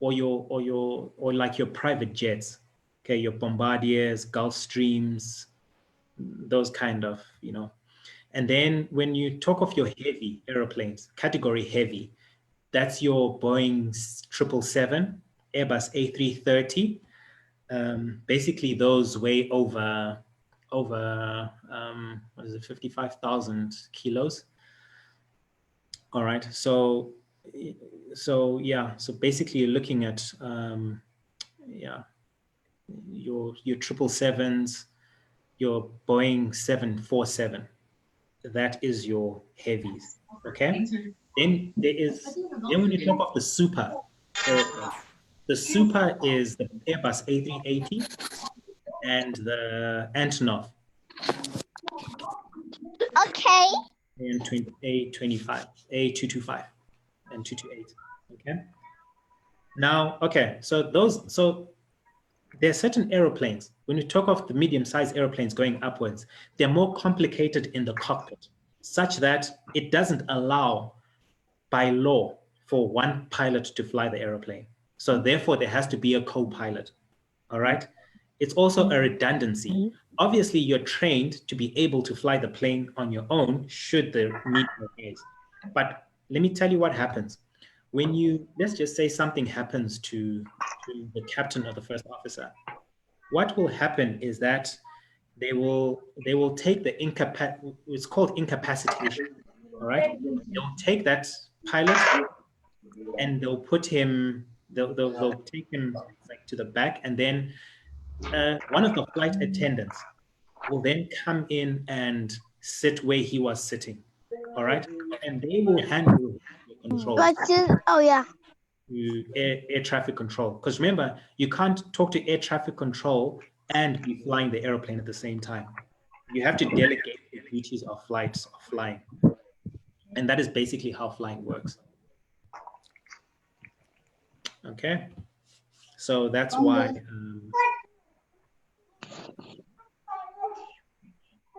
[SPEAKER 2] or like your private jets, okay, your Bombardiers, Gulfstreams, those kind of, And then when you talk of your heavy airplanes, category heavy, that's your Boeing 777, Airbus A330. Basically, those weigh over what is it, 55,000 kilos. All right, so yeah, so basically you're looking at your 777s, your Boeing 747. That is your heavies. Okay. Then when you talk of the super airplane, the super is the Airbus A380 and the Antonov.
[SPEAKER 4] Okay.
[SPEAKER 2] And A25, A225 and 228. Okay. Now, okay, so there are certain airplanes. When you talk of the medium-sized airplanes going upwards, they're more complicated in the cockpit, such that it doesn't allow by law for one pilot to fly the airplane. So therefore, there has to be a co-pilot. All right. It's also a redundancy. Obviously, you're trained to be able to fly the plane on your own should the need arise. But let me tell you what happens. When you, let's just say something happens to the captain or the first officer, what will happen is that they will take the it's called incapacitation, all right? They'll take that pilot and they'll put him, they'll take him like to the back, and then one of the flight attendants will then come in and sit where he was sitting, all right? And they will handle the controls
[SPEAKER 4] Oh yeah.
[SPEAKER 2] to air traffic control. Because remember, you can't talk to air traffic control and be flying the airplane at the same time. You have to delegate the duties of flying. And that is basically how flying works. Okay, so that's why.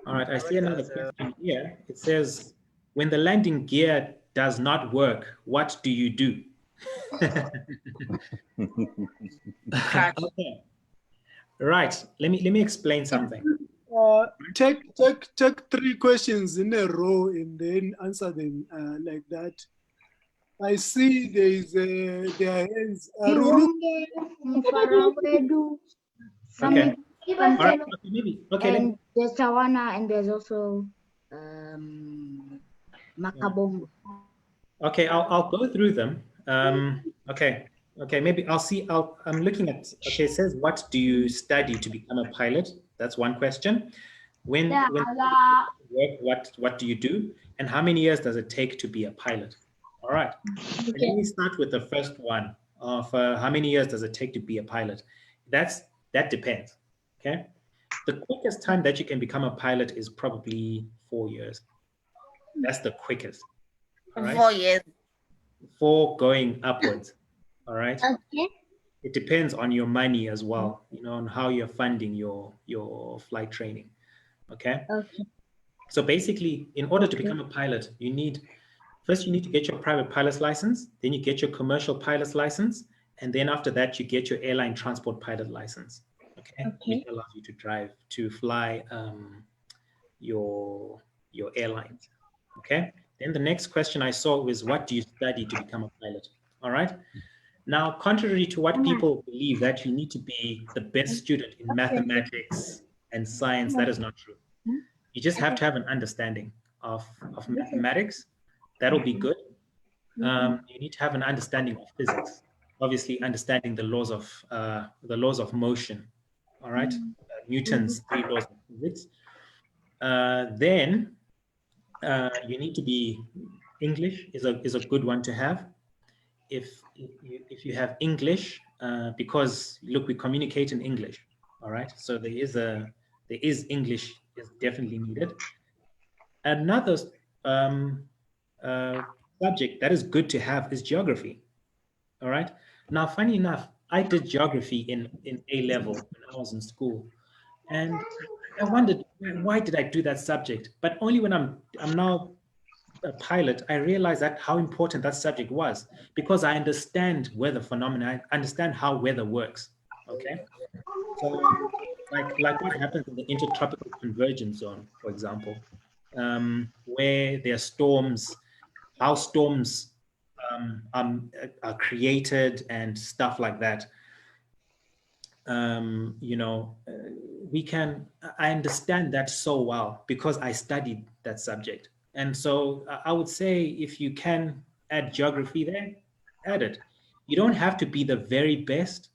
[SPEAKER 2] All right, I see another question here. It says, when the landing gear does not work, what do you do? Okay. Right, let me explain something.
[SPEAKER 1] Take 3 questions in a row and then answer them like that. I see there are hands. Ruru,
[SPEAKER 2] Okay. All right. Okay, maybe. Okay.
[SPEAKER 3] And there's Tawana and there's also Makabongo.
[SPEAKER 2] Okay, I'll go through them. Okay. Maybe I'll see. I'm looking at. Okay, it says, what do you study to become a pilot? That's one question. When what do you do, and how many years does it take to be a pilot? All right. Okay. Let me start with the first one of how many years does it take to be a pilot? That depends. Okay. The quickest time that you can become a pilot is probably 4 years. That's the quickest. All right?
[SPEAKER 10] 4 years.
[SPEAKER 2] 4 going upwards. All right.
[SPEAKER 4] Okay.
[SPEAKER 2] It depends on your money as well, you know, on how you're funding your flight training. Okay.
[SPEAKER 4] Okay.
[SPEAKER 2] So basically, in order to become a pilot, you need to get your private pilot's license, then you get your commercial pilot's license, and then after that, you get your airline transport pilot license. Okay. Which allows you to fly your airlines. Okay. Then the next question I saw was, what do you study to become a pilot? All right. Now, contrary to what people believe, that you need to be the best student in mathematics and science, that is not true. You just have to have an understanding of mathematics. That'll be good. You need to have an understanding of physics. Obviously, understanding the laws of motion. All right, Newton's 3 laws of physics. Then you need to be English is a good one to have. If you have English, because look, we communicate in English. All right, so there is English is definitely needed. Another subject that is good to have is geography. All right. Now, funny enough, I did geography in A level when I was in school, and I wondered, why did I do that subject? But only when I'm now a pilot, I realized that how important that subject was, because I understand weather phenomena. I understand how weather works. Okay. So like what happens in the intertropical convergence zone, for example, where there are storms, how storms are created and stuff like that. You know, I understand that so well because I studied that subject. And so I would say, if you can add geography there, add it. You don't have to be the very best,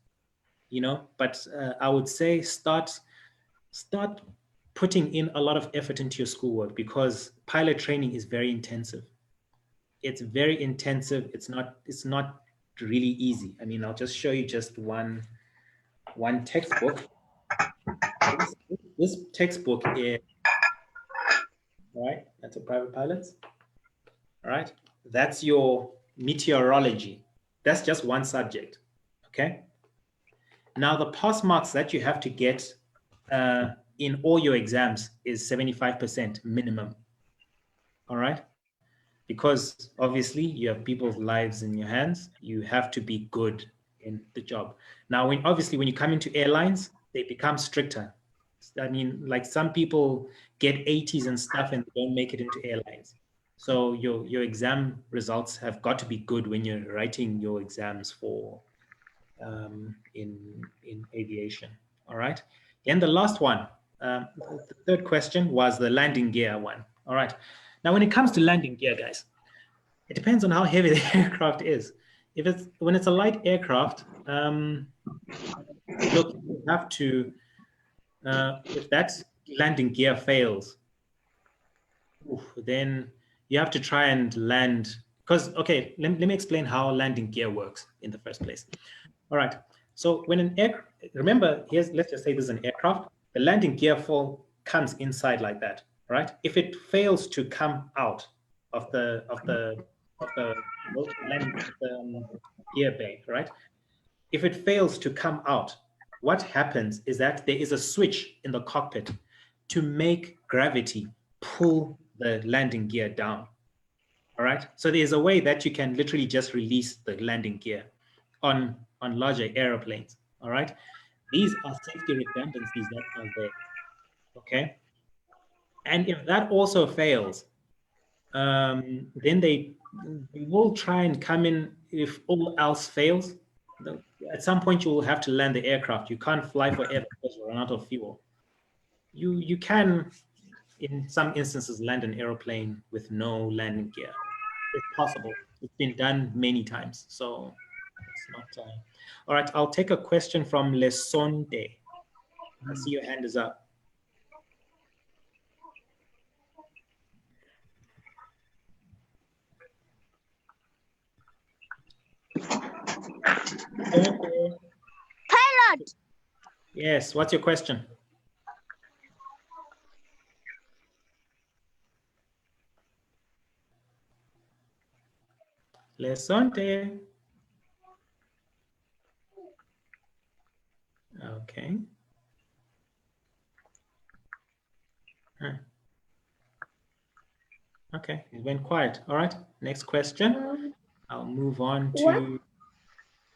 [SPEAKER 2] you know, but I would say start putting in a lot of effort into your schoolwork, because pilot training is very intensive. It's very intensive. It's not really easy. I mean, I'll just show you just one textbook. This textbook is, all right, that's a private pilot. All right, that's your meteorology. That's just one subject. Okay. Now the pass marks that you have to get in all your exams is 75% minimum. All right. Because obviously you have people's lives in your hands, you have to be good in the job. Now, when you come into airlines, they become stricter. I mean, like some people get 80s and stuff and don't make it into airlines. So your exam results have got to be good when you're writing your exams for in aviation. All right. And the last one, the third question was the landing gear one. All right. Now, when it comes to landing gear, guys, it depends on how heavy the aircraft is. When it's a light aircraft, look, you have to, if that landing gear fails, then you have to try and land, because, okay, let me explain how landing gear works in the first place. All right, so when remember, let's just say this is an aircraft, the landing gear comes inside like that, right? If it fails to come out of the landing gear bay, right? If it fails to come out, what happens is that there is a switch in the cockpit to make gravity pull the landing gear down. All right. So there's a way that you can literally just release the landing gear on larger airplanes. All right. These are safety redundancies that are there. Okay. And if that also fails, then they will try and come in if all else fails. At some point, you will have to land the aircraft. You can't fly forever because you run out of fuel. You can, in some instances, land an airplane with no landing gear. It's possible. It's been done many times. So it's not. All right, I'll take a question from Lesonte. I see your hand is up.
[SPEAKER 4] Pilot.
[SPEAKER 2] Yes, what's your question? Lesonte. Okay. Okay, it went quiet. All right, next question. I'll move on to...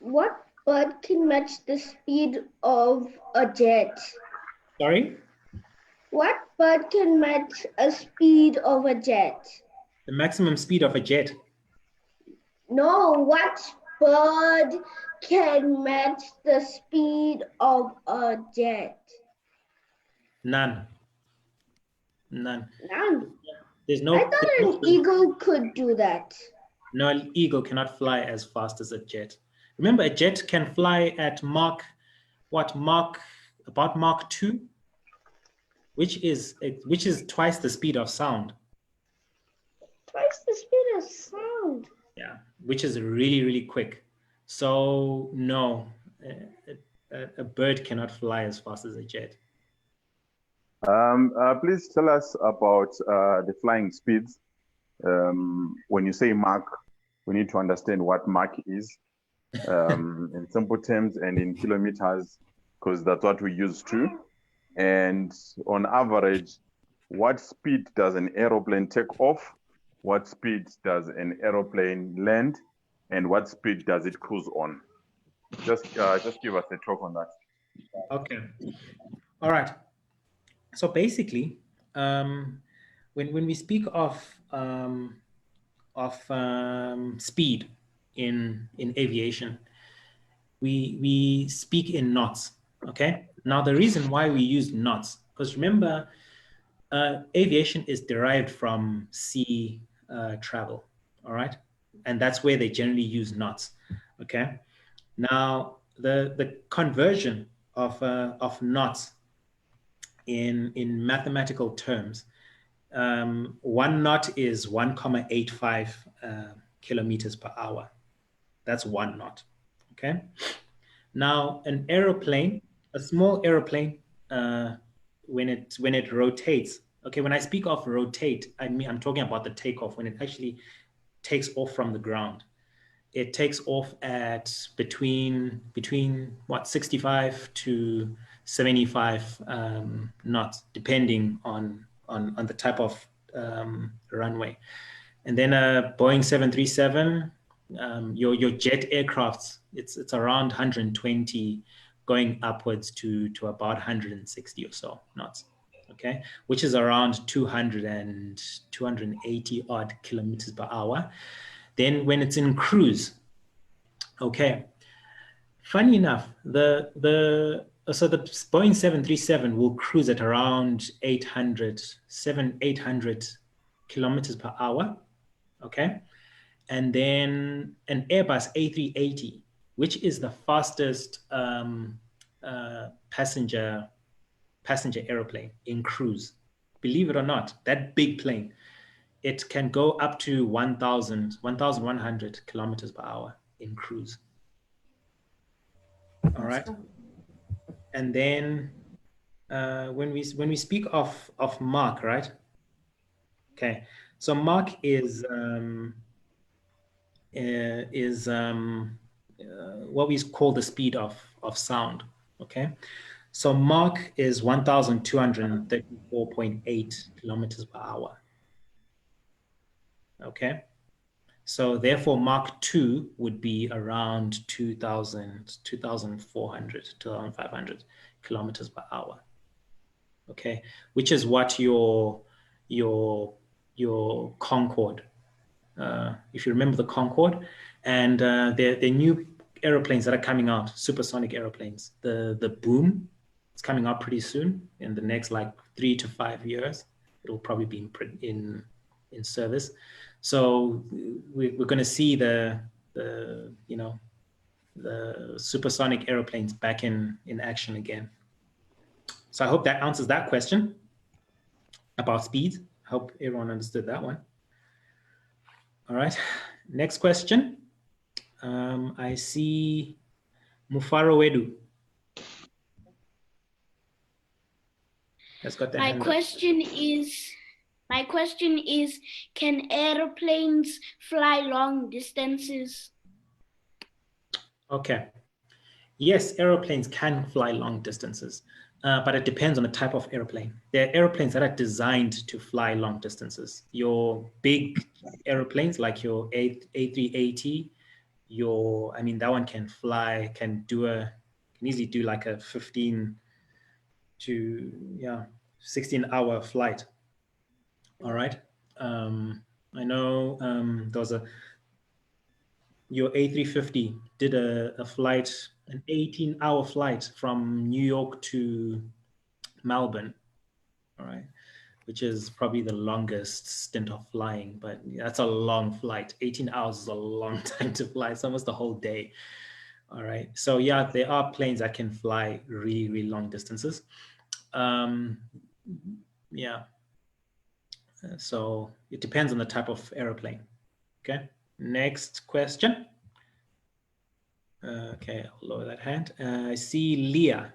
[SPEAKER 7] What bird can match the speed of a jet?
[SPEAKER 2] Sorry?
[SPEAKER 7] What bird can match a speed of a jet?
[SPEAKER 2] The maximum speed of a jet.
[SPEAKER 7] No, what bird can match the speed of a jet?
[SPEAKER 2] None.
[SPEAKER 7] None.
[SPEAKER 2] There's no...
[SPEAKER 7] I thought an eagle could do that.
[SPEAKER 2] No, an eagle cannot fly as fast as a jet. Remember, a jet can fly at about Mach 2, which is twice the speed of sound.
[SPEAKER 7] Twice the speed of sound.
[SPEAKER 2] Yeah, which is really, really quick. So no, a bird cannot fly as fast as a jet.
[SPEAKER 9] Please tell us about the flying speeds. When you say Mach, we need to understand what Mach is in simple terms and in kilometers, because that's what we use too. And on average, what speed does an aeroplane take off? What speed does an aeroplane land? And what speed does it cruise on? Just give us a talk on that.
[SPEAKER 2] Okay. All right. So basically, when we speak of speed in aviation, we speak in knots. Okay. Now the reason why we use knots, because remember, aviation is derived from sea travel. All right, and that's where they generally use knots. Okay. Now the conversion of knots in mathematical terms, 1 knot is 1,85 kilometers per hour. That's 1 knot. Okay. Now an aeroplane, a small aeroplane, when it rotates. Okay, when I speak of rotate, I'm talking about the takeoff, when it actually takes off from the ground. It takes off at between what, 65 to 75 knots, depending on the type of runway. And then a Boeing 737, your jet aircrafts, it's around 120, going upwards to about 160 or so knots. okay, which is around 280 odd kilometers per hour. Then when it's in cruise, okay, funny enough, so the Boeing 737 will cruise at around 800 kilometers per hour, okay? And then an Airbus A380, which is the fastest passenger airplane in cruise. Believe it or not, that big plane, it can go up to 1,100 kilometers per hour in cruise. All right. And then when we speak of Mach, right? Okay, so Mach is what we call the speed of sound. Okay, so Mach is 1,234.8 kilometers per hour. Okay, so therefore Mach 2 would be around 2,400, 2,500 kilometers per hour. Okay, which is what your Concorde, if you remember the Concorde, and the new airplanes that are coming out, supersonic airplanes, the Boom, it's coming out pretty soon in the next like 3 to 5 years. It'll probably be in service. So we're going to see the supersonic airplanes back in action again. So I hope that answers that question about speed. I hope everyone understood that one. All right, next question. I see Mufaro Wedu. Has got the
[SPEAKER 11] My
[SPEAKER 2] hand up.
[SPEAKER 11] question is, can airplanes fly long distances?
[SPEAKER 2] Okay. Yes, airplanes can fly long distances, but it depends on the type of airplane. There are airplanes that are designed to fly long distances. Your big airplanes like your A380, that one can fly, can easily do like a 15 to 16-hour flight. All right. I know there was your A350 did a flight, an 18-hour flight from New York to Melbourne. All right, which is probably the longest stint of flying, but that's a long flight. 18 hours is a long time to fly. It's almost the whole day. All right. So yeah, there are planes that can fly really, really long distances. Yeah. So it depends on the type of airplane. Okay. Next question. Okay, I'll lower that hand. I see Leah.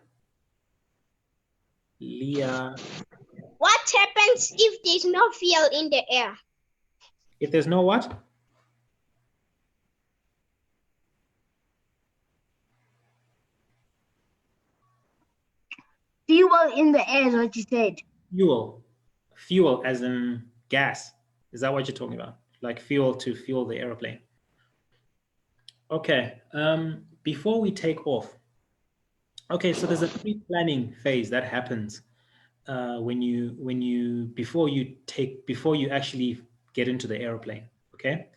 [SPEAKER 2] Leah.
[SPEAKER 12] What happens if there's no fuel in the air?
[SPEAKER 2] If there's no what?
[SPEAKER 3] Fuel in the air is what you said.
[SPEAKER 2] Fuel as in gas. Is that what you're talking about? Like fuel to fuel the airplane? Okay, before we take off. Okay, so there's a pre-planning phase that happens before you actually get into the airplane. Okay,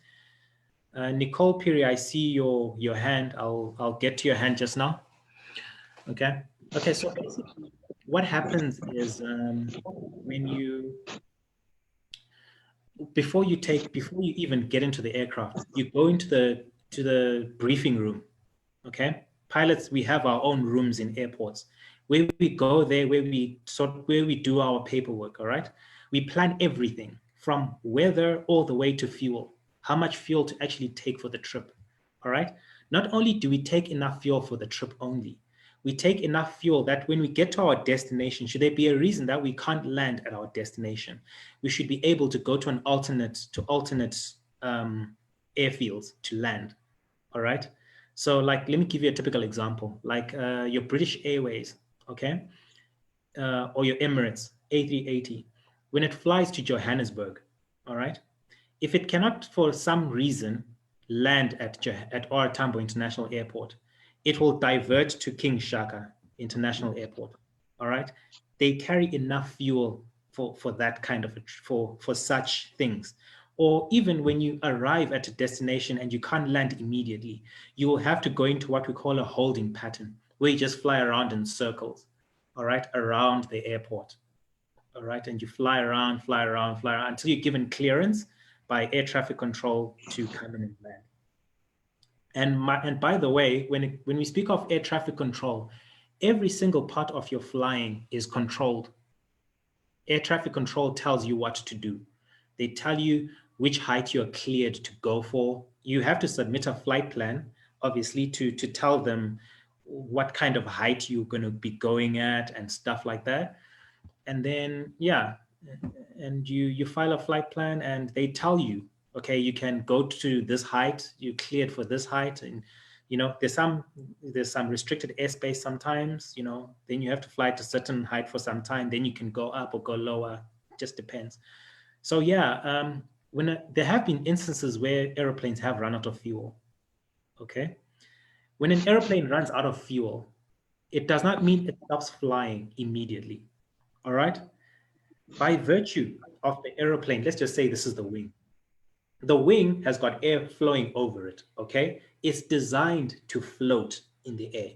[SPEAKER 2] Nicole Piri, I see your hand. I'll get to your hand just now. Okay. So basically, what happens is before you even get into the aircraft, you go into the briefing room. Okay, pilots, we have our own rooms in airports where we go there, where we do our paperwork. All right, we plan everything from weather all the way to fuel, how much fuel to actually take for the trip. All right, not only do we take enough fuel for the trip only, we take enough fuel that when we get to our destination, should there be a reason that we can't land at our destination, we should be able to go to an alternate airfields to land. All right. So like, let me give you a typical example, like your British Airways, okay, or your Emirates A380, when it flies to Johannesburg, all right, if it cannot for some reason land at OR Tambo International Airport, it will divert to King Shaka International Airport, all right? they carry enough fuel for that kind of for such things. Or even when you arrive at a destination and you can't land immediately, you will have to go into what we call a holding pattern, where you just fly around in circles, all right, around the airport, all right, and you fly around until you're given clearance by air traffic control to come in and land. And by the way, when we speak of air traffic control, every single part of your flying is controlled. Air traffic control tells you what to do. They tell you which height you're cleared to go for. You have to submit a flight plan, obviously, to tell them what kind of height you're going to be going at and stuff like that. And then, yeah, and you file a flight plan and they tell you, okay, you can go to this height, you cleared for this height, and there's some restricted airspace sometimes, then you have to fly to a certain height for some time, then you can go up or go lower, just depends. So yeah, there have been instances where airplanes have run out of fuel. Okay, when an airplane runs out of fuel, it does not mean it stops flying immediately. All right, by virtue of the airplane, let's just say this is the wing. The wing has got air flowing over it, okay? It's designed to float in the air,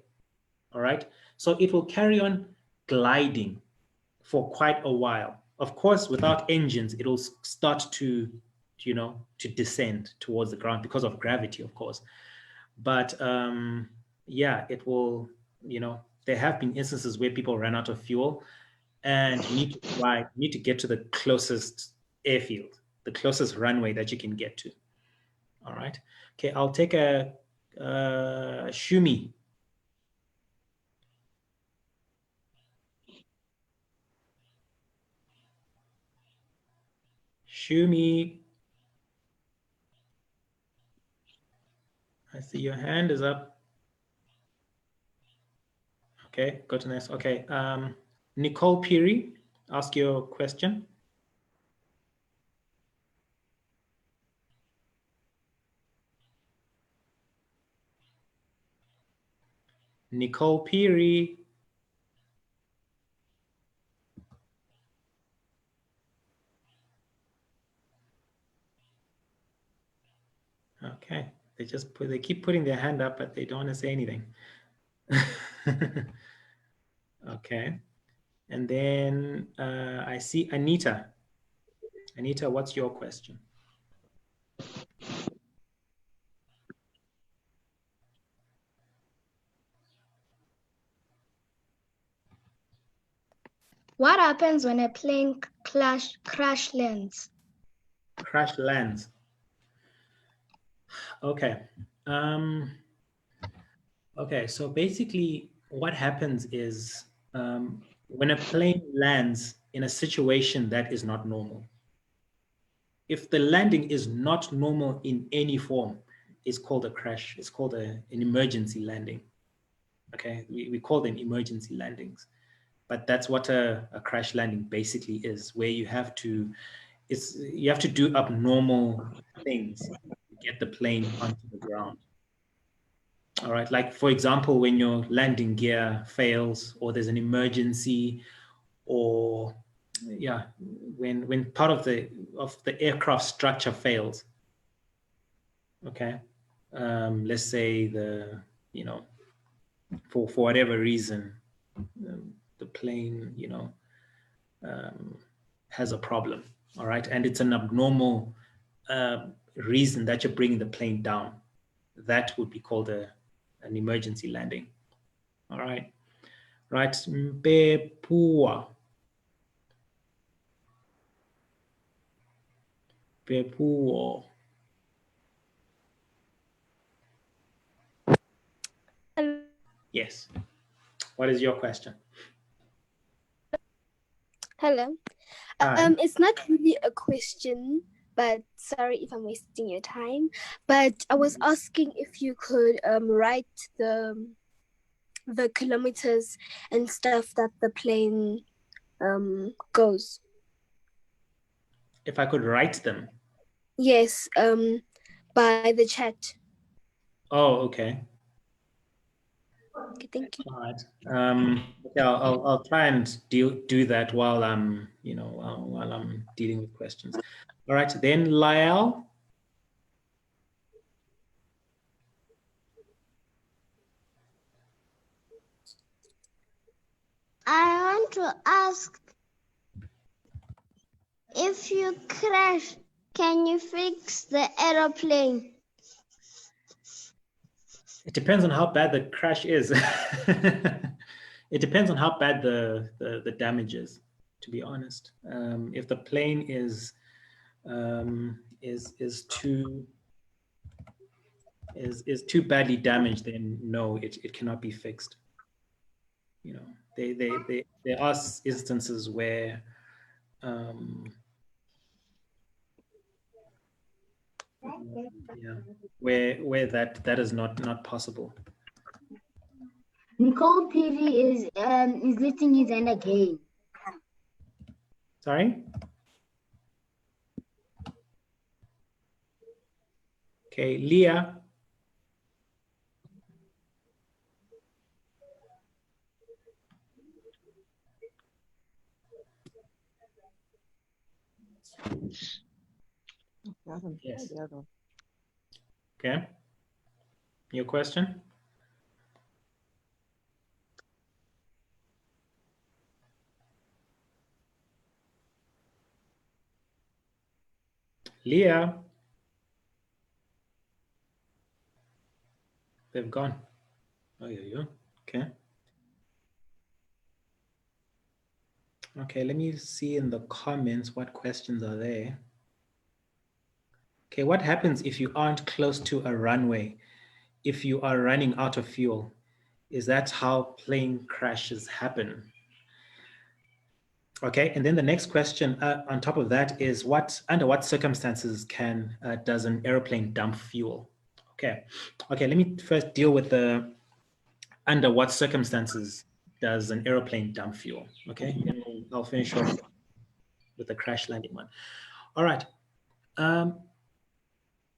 [SPEAKER 2] all right? So it will carry on gliding for quite a while. Of course, without engines, it'll start to descend towards the ground because of gravity, of course. But yeah, it will, there have been instances where people ran out of fuel and you need to get to the closest airfield, the closest runway that you can get to. All right. Okay, I'll take a Shumi. Shumi. I see your hand is up. Okay, go to next. Okay, Nicole Peary, ask your question. Nicole Peary. Okay, they keep putting their hand up, but they don't want to say anything. Okay, and then I see Anita. Anita, what's your question?
[SPEAKER 3] What happens when a plane crash lands?
[SPEAKER 2] Crash lands. Okay. Okay, so basically what happens is when a plane lands in a situation that is not normal, if the landing is not normal in any form, it's called a crash. It's called an emergency landing. Okay, we call them emergency landings. But that's what a crash landing basically is, where you have to do abnormal things to get the plane onto the ground. All right, like for example, when your landing gear fails or there's an emergency, or yeah, when part of the aircraft structure fails. Okay, let's say for whatever reason, the plane has a problem. All right, and it's an abnormal reason that you're bringing the plane down. That would be called an emergency landing. All right. Right. Bepua. Bepua. Yes. What is your question?
[SPEAKER 8] Hello. It's not really a question, but sorry if I'm wasting your time. But I was asking if you could write the kilometers and stuff that the plane goes.
[SPEAKER 2] If I could write them?
[SPEAKER 8] Yes, by the chat.
[SPEAKER 2] Oh, okay.
[SPEAKER 8] Okay, thank you.
[SPEAKER 2] All right. Okay, I'll try and do that while I'm, while I'm dealing with questions. All right, then Lyle.
[SPEAKER 12] I want to ask, if you crash, can you fix the aeroplane?
[SPEAKER 2] It depends on how bad the crash is. It depends on how bad the damage is, to be honest. If the plane is too badly damaged, then no, it cannot be fixed. You know, there are instances where where that is not possible.
[SPEAKER 3] Nicole Piri is lifting his hand again.
[SPEAKER 2] Sorry? Okay, Leah. Yes. Okay. Your question? Leah. They've gone. Oh, yeah. Okay. Okay, let me see in the comments what questions are there. Okay, what happens if you aren't close to a runway? If you are running out of fuel? Is that how plane crashes happen? Okay, and then the next question on top of that is under what circumstances does an airplane dump fuel? Okay, let me first deal with under what circumstances does an airplane dump fuel? Okay, and I'll finish off with the crash landing one. All right.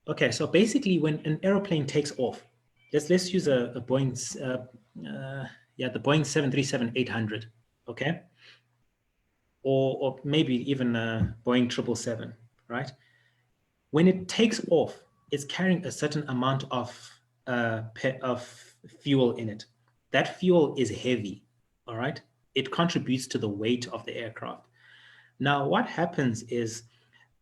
[SPEAKER 2] Okay, so basically when an airplane takes off, let's use a Boeing, the Boeing 737-800, okay? Or maybe even a Boeing 777, right? When it takes off, it's carrying a certain amount of fuel in it. That fuel is heavy, all right? It contributes to the weight of the aircraft. Now, what happens is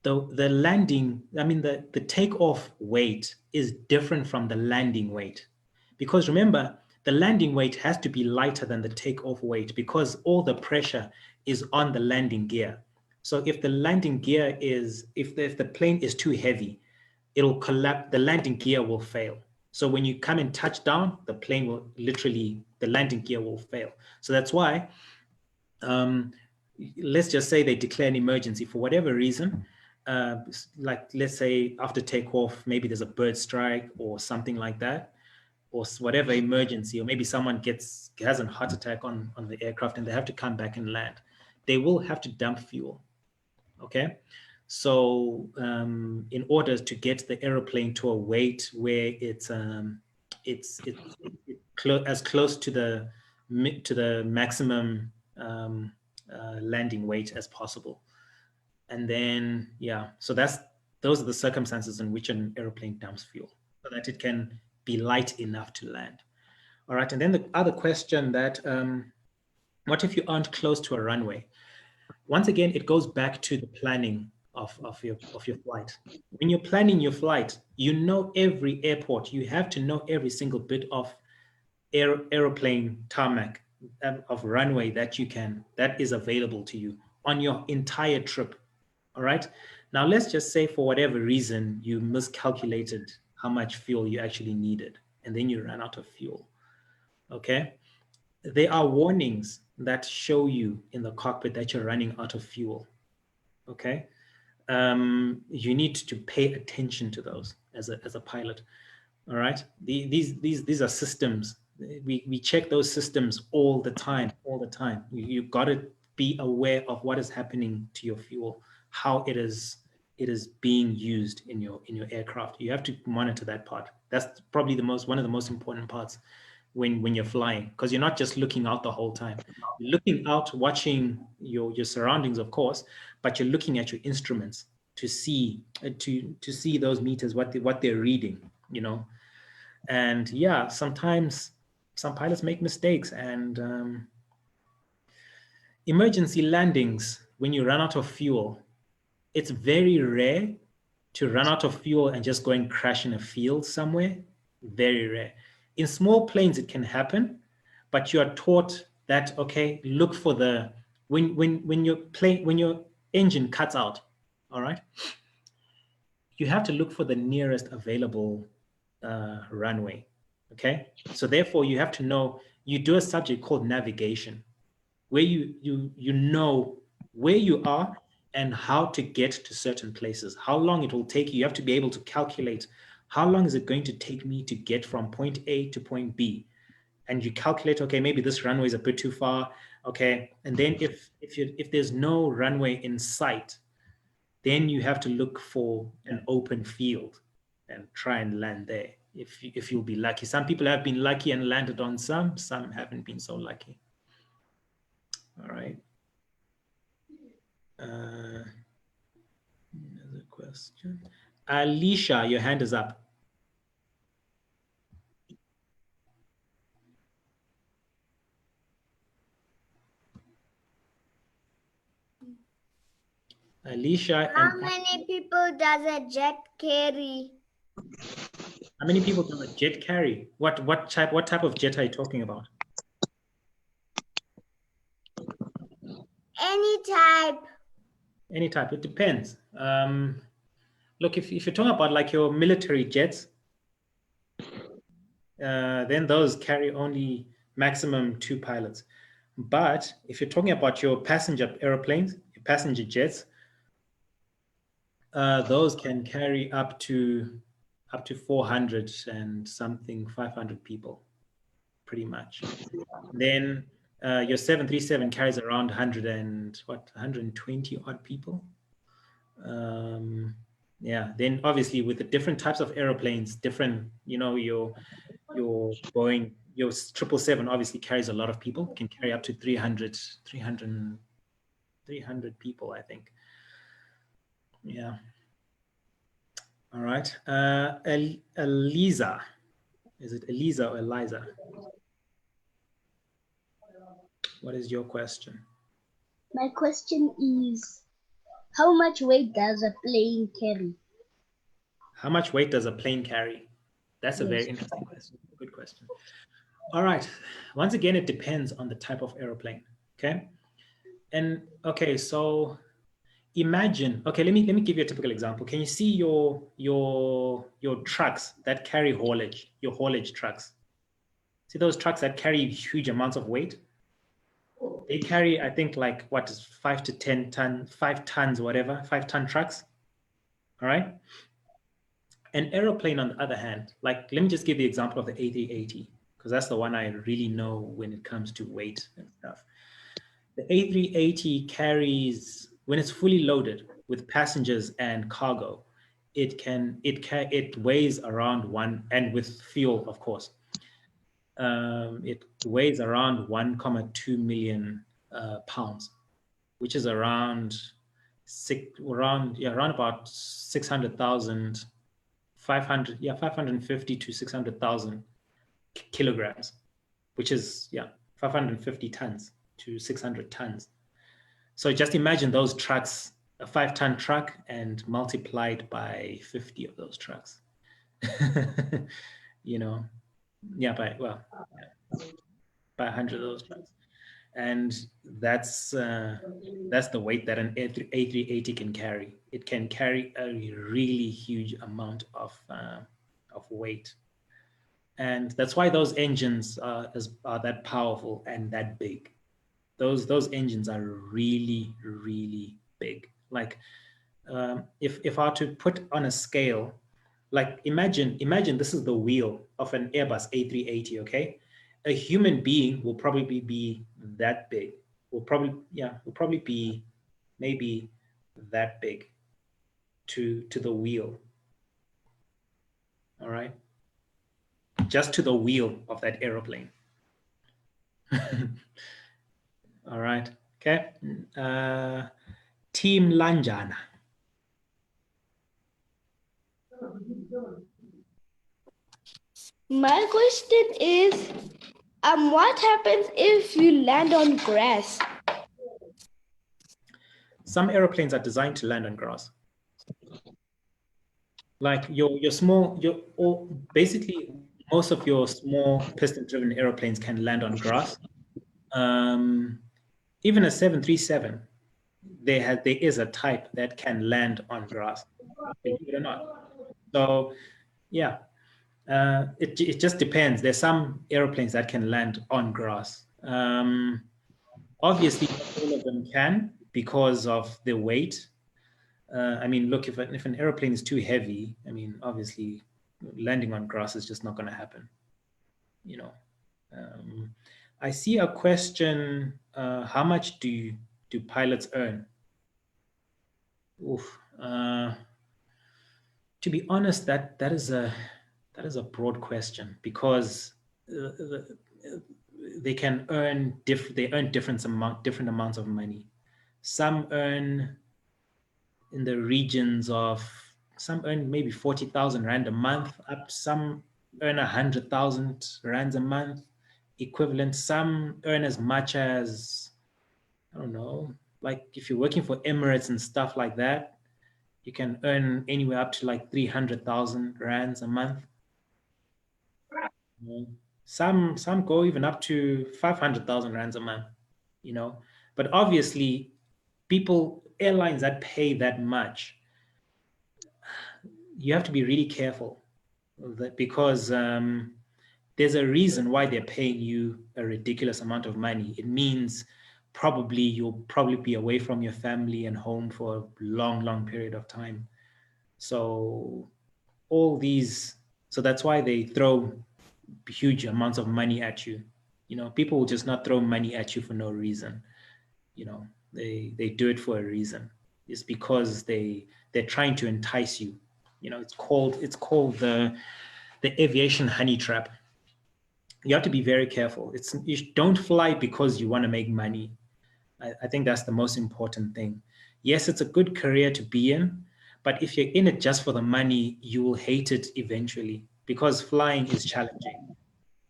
[SPEAKER 2] the landing, the takeoff weight is different from the landing weight. Because remember, the landing weight has to be lighter than the takeoff weight because all the pressure is on the landing gear. So if the landing gear if the plane is too heavy, it'll collapse, the landing gear will fail. So when you come and touch down, the plane will the landing gear will fail. So that's why, let's just say they declare an emergency for whatever reason, like let's say after takeoff, maybe there's a bird strike or something like that, or whatever emergency, or maybe someone has a heart attack on the aircraft and they have to come back and land. They will have to dump fuel, okay? So in order to get the airplane to a weight where it's as close to the maximum landing weight as possible. And then, so those are the circumstances in which an airplane dumps fuel so that it can be light enough to land. All right, and then the other question that, what if you aren't close to a runway? Once again, it goes back to the planning of your flight. When you're planning your flight, you know every airport, you have to know every single bit of aeroplane tarmac, of runway that is available to you on your entire trip. All right. Now let's just say for whatever reason you miscalculated how much fuel you actually needed, and then you ran out of fuel. Okay. There are warnings that show you in the cockpit that you're running out of fuel. Okay. You need to pay attention to those as a pilot. All right. These are systems. We check those systems all the time. You've got to be aware of what is happening to your fuel, how it is being used in your aircraft. You have to monitor that part. That's probably one of the most important parts when you're flying, because you're not just looking out the whole time. You're looking out, watching your surroundings, of course, but you're looking at your instruments to see to see those meters, what they're reading, you know. And yeah, sometimes some pilots make mistakes, and emergency landings, when you run out of fuel, it's very rare to run out of fuel and just go and crash in a field somewhere. Very rare. In small planes, it can happen, but you are taught that, okay, look for the, when your engine cuts out, all right, you have to look for the nearest available runway. Okay, so therefore you have to know, you do a subject called navigation, where you know where you are and how to get to certain places, how long it will take you. You have to be able to calculate, how long is it going to take me to get from point A to point B? And you calculate, okay, maybe this runway is a bit too far. Okay, and then if there's no runway in sight, then you have to look for an open field and try and land there. If you'll be lucky. Some people have been lucky and landed on some haven't been so lucky. All right. Another question. Alicia, your hand is up. Alicia.
[SPEAKER 12] How many people does a jet carry?
[SPEAKER 2] How many people does a jet carry? What type of jet are you talking about?
[SPEAKER 12] Any type.
[SPEAKER 2] Any type. It depends. Look, if you're talking about like your military jets, then those carry only maximum 2 pilots. But if you're talking about your passenger airplanes, your passenger jets, those can carry up to 400 and something, 500 people, pretty much. Then your 737 carries around 120 odd people. Yeah. Then obviously with the different types of airplanes, different, you know, your Boeing, your 777 obviously carries a lot of people, can carry up to 300 people, I think. Yeah. All right. Eliza. Is it Eliza or Eliza? What is your question?
[SPEAKER 13] My question is, how much weight does a plane carry?
[SPEAKER 2] How much weight does a plane carry? That's a very interesting question. Good question. All right. Once again, it depends on the type of airplane. Okay. And okay, so imagine, okay, let me give you a typical example. Can you see your trucks that carry haulage, your haulage trucks? See those trucks that carry huge amounts of weight? They carry, I think, like what is 5 to 10 ton, 5 tons, whatever, 5-ton trucks. All right. An aeroplane, on the other hand, like, let me just give the example of the A380, because that's the one I really know when it comes to weight and stuff. The A380 carries, when it's fully loaded with passengers and cargo, it weighs around and with fuel, of course, it weighs around 1.2 million pounds, which is around about 600,000, 550 to 600,000 kilograms, which is 550 tons to 600 tons. So just imagine those trucks, a 5-ton truck, and multiplied by 50 of those trucks. You know, by 100 of those trucks, and that's the weight that an A380 can carry. It can carry a really huge amount of weight, and that's why those engines are that powerful and that big. Those engines are really, really big. Like if I were to put on a scale, like imagine this is the wheel of an Airbus A380, okay? A human being will probably be that big. Will probably be maybe that big to the wheel. All right. just to the wheel of that aeroplane. All right. Okay. Team Lanjana.
[SPEAKER 7] My question is, what happens if you land on grass?
[SPEAKER 2] Some airplanes are designed to land on grass. Like basically most of your small piston-driven airplanes can land on grass. Even a 737, there is a type that can land on grass, believe it or not. So, yeah, it just depends. There's some airplanes that can land on grass. Obviously, not all of them can because of the weight. I mean, look, if an airplane is too heavy, I mean, obviously, landing on grass is just not going to happen. You know, I see a question: how much do pilots earn? Oof. To be honest, that is a broad question because they can earn different amounts of money. Some earn in the regions of, some earn maybe 40,000 Rand a month, some earn 100,000 Rands a month equivalent. Some earn as much as, I don't know, like if you're working for Emirates and stuff like that, you can earn anywhere up to like 300,000 Rands a month. Some go even up to 500,000 Rands a month, you know. But obviously, airlines that pay that much, you have to be really careful because there's a reason why they're paying you a ridiculous amount of money. It means you'll probably be away from your family and home for a long period of time. So that's why they throw huge amounts of money at you. You know, people will just not throw money at you for no reason. You know, they do it for a reason. It's because they're trying to entice you. You know, it's called the aviation honey trap. You have to be very careful. You don't fly because you want to make money. I think that's the most important thing. Yes, it's a good career to be in, but if you're in it just for the money, you will hate it eventually because flying is challenging.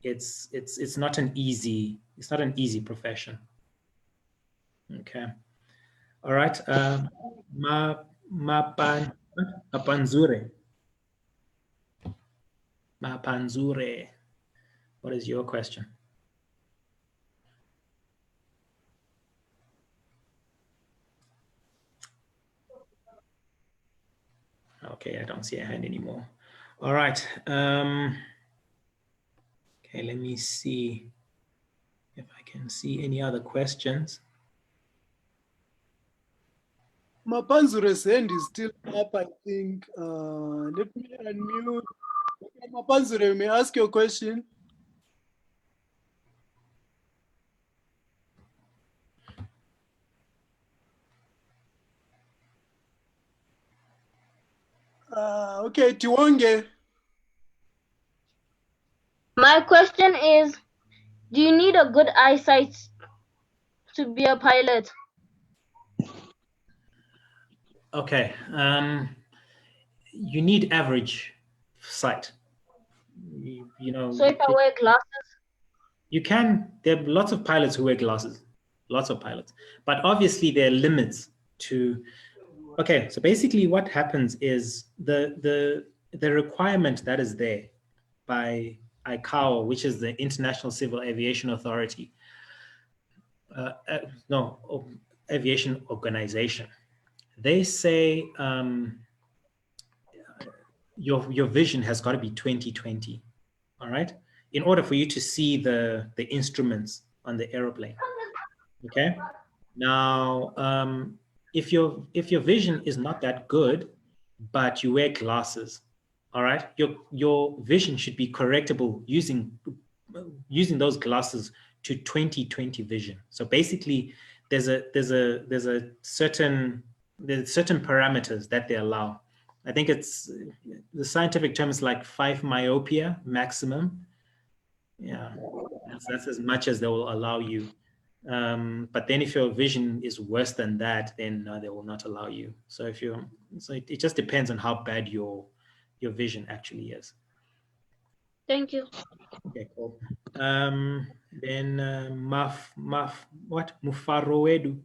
[SPEAKER 2] It's not an easy profession. Okay. All right. Mapanzure. Mapanzure. What is your question? Okay, I don't see a hand anymore. All right. Okay, let me see if I can see any other questions.
[SPEAKER 1] Mapanzure's hand is still up, I think. Let me unmute. Okay, Mapanzure, may I ask your question? Okay, Tiwonge.
[SPEAKER 13] My question is, do you need a good eyesight to be a pilot?
[SPEAKER 2] Okay. You need average sight. You know.
[SPEAKER 13] So if I wear glasses?
[SPEAKER 2] You can. There are lots of pilots who wear glasses. Lots of pilots. But obviously there are limits to. Okay, so basically what happens is the requirement that is there by ICAO, which is the International Civil Aviation Authority, Aviation Organization. They say your vision has got to be 20/20, all right? In order for you to see the instruments on the airplane, okay? Now, if your vision is not that good, but you wear glasses, all right, your vision should be correctable using those glasses to 20/20 vision. So basically, there's certain parameters that they allow. I think it's the scientific term is like 5 myopia maximum. Yeah, that's as much as they will allow you. But then if your vision is worse than that, then they will not allow you. So it just depends on how bad your vision actually is.
[SPEAKER 13] Thank you.
[SPEAKER 2] Okay, cool. Then Mufaroedu.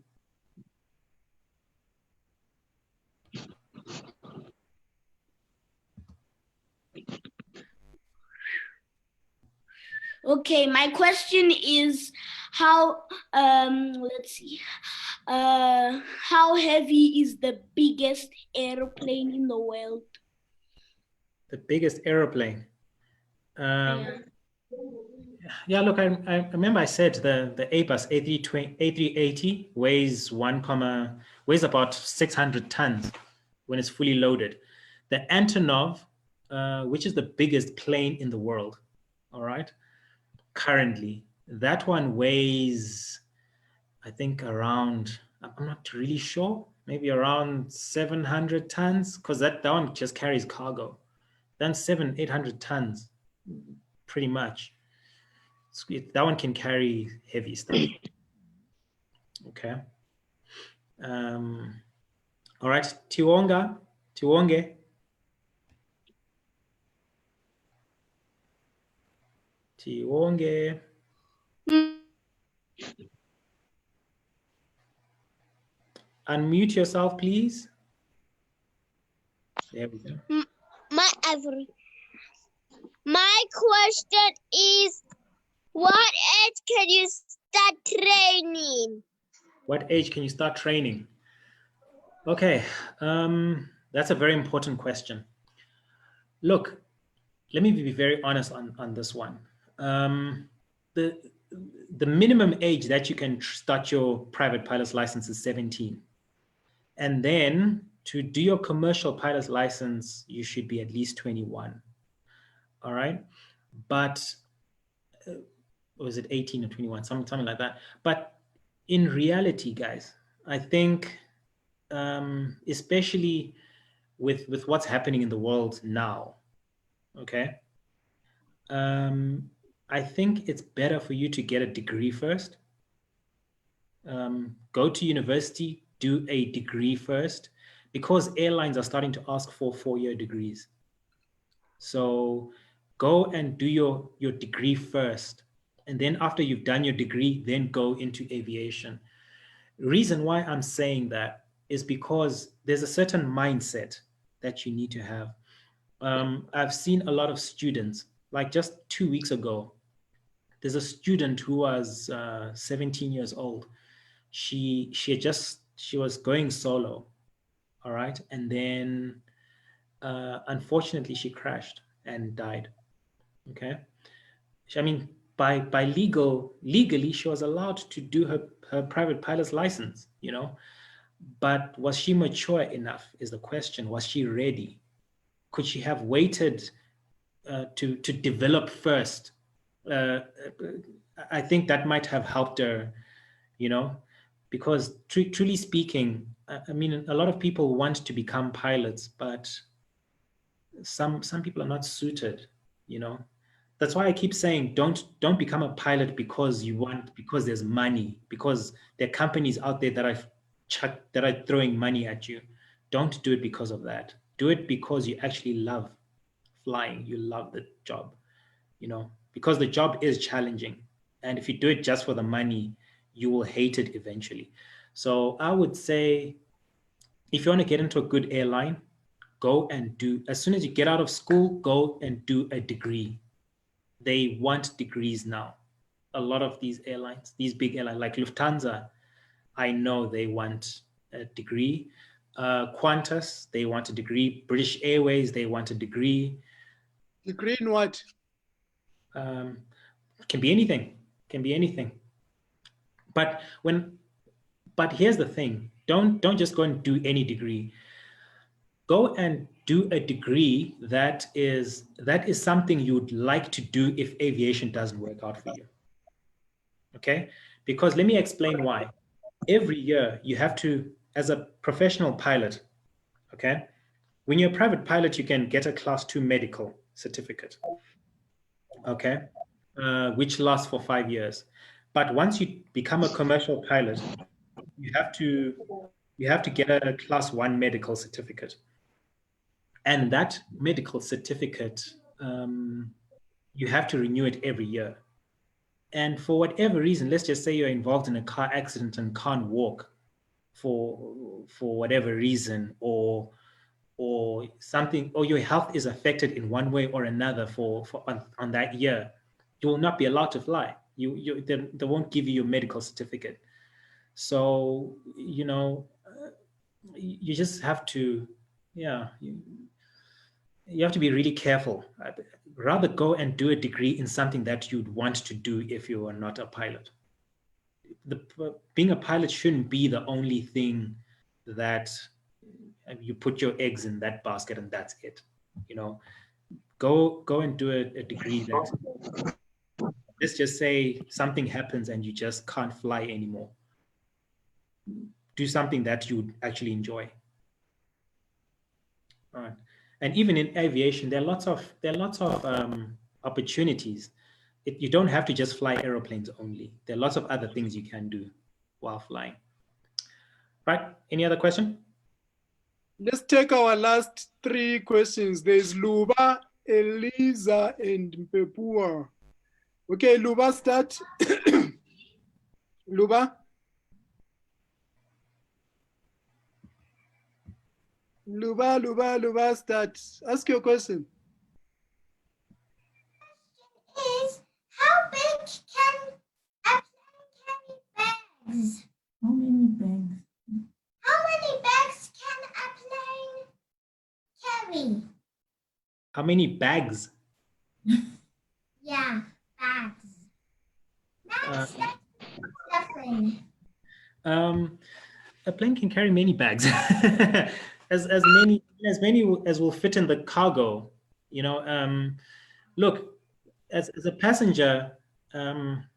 [SPEAKER 11] Okay, my question is how let's see. How heavy is the biggest airplane in the world?
[SPEAKER 2] The biggest aeroplane. Yeah, look, I remember I said the Airbus A380 weighs weighs about 600 tons when it's fully loaded. The Antonov, which is the biggest plane in the world, all right, currently, that one weighs, I think, around, I'm not really sure, maybe around 700 tons, because that one just carries cargo. Then 800 tons, pretty much. That one can carry heavy stuff. Okay. All right, Tiwonge. Unmute yourself, please. There we go.
[SPEAKER 12] My question is, what age can you start training?
[SPEAKER 2] What age can you start training? Okay, that's a very important question. Look, let me be very honest on this one. The minimum age that you can start your private pilot's license is 17. And then to do your commercial pilot's license, you should be at least 21. All right. But was it 18 or 21? Something like that. But in reality, guys, I think especially with what's happening in the world now, okay, I think it's better for you to get a degree first. Go to university, do a degree first, because airlines are starting to ask for 4-year degrees. So go and do your degree first. And then after you've done your degree, then go into aviation. Reason why I'm saying that is because there's a certain mindset that you need to have. I've seen a lot of students, like just 2 weeks ago, there's a student who was 17 years old. She was going solo, all right, and then unfortunately she crashed and died. Okay, I mean, by legally she was allowed to do her private pilot's license, you know, but was she mature enough is the question. Was she ready? Could she have waited to develop first? I think that might have helped her, you know, because truly speaking, I mean, a lot of people want to become pilots, but some people are not suited, you know. That's why I keep saying don't become a pilot because there's money, because there are companies out there that are throwing money at you. Don't do it because of that. Do it because you actually love flying. You love the job, you know, because the job is challenging. And if you do it just for the money, you will hate it eventually. So I would say, if you want to get into a good airline, go and do, as soon as you get out of school, go and do a degree. They want degrees now. A lot of these airlines, these big airlines like Lufthansa, I know they want a degree. Qantas, they want a degree. British Airways, they want a degree.
[SPEAKER 1] Degree in what?
[SPEAKER 2] Can be anything. Can be anything. But here's the thing: don't just go and do any degree. Go and do a degree that is something you'd like to do if aviation doesn't work out for you. Okay? Because let me explain why. Every year you have to, as a professional pilot, okay? When you're a private pilot, you can get a class 2 medical certificate. Okay? which lasts for 5 years. But once you become a commercial pilot, you have to get a class 1 medical certificate. And that medical certificate, you have to renew it every year. And for whatever reason, let's just say you're involved in a car accident and can't walk for whatever reason, or something, or your health is affected in one way or another on that year, you will not be allowed to fly. They won't give you your medical certificate. So you just have to, you have to be really careful. Rather go and do a degree in something that you'd want to do if you are not a pilot. Being a pilot shouldn't be the only thing that you put your eggs in that basket and that's it. Go and do a degree that, let's just say something happens and you just can't fly anymore. Do something that you actually enjoy. All right. And even in aviation, there are lots of opportunities. You don't have to just fly aeroplanes only. There are lots of other things you can do while flying. Right? Any other question?
[SPEAKER 1] Let's take our last 3 questions. There's Luba, Eliza, and Mpepua. Okay, Luba, start. Luba. Luba, start. Ask your question.
[SPEAKER 12] Is how big can a plane carry bags?
[SPEAKER 14] How many bags?
[SPEAKER 12] How many bags can a plane carry?
[SPEAKER 2] How many bags?
[SPEAKER 12] Yeah, bags. Bags, that's different.
[SPEAKER 2] A plane can carry many bags, as many as will fit in the cargo. Look, as a passenger,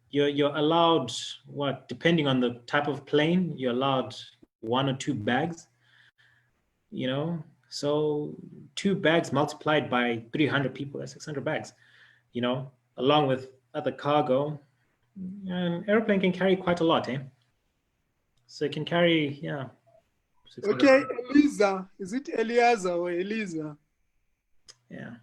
[SPEAKER 2] you're allowed what, depending on the type of plane, you're allowed 1 or 2 bags. So 2 bags multiplied by 300 people, that's 600 bags. Along with other cargo, an airplane can carry quite a lot, eh? So it can carry, yeah.
[SPEAKER 1] Okay, Eliza. Is it Eliza or Eliza?
[SPEAKER 2] Yeah.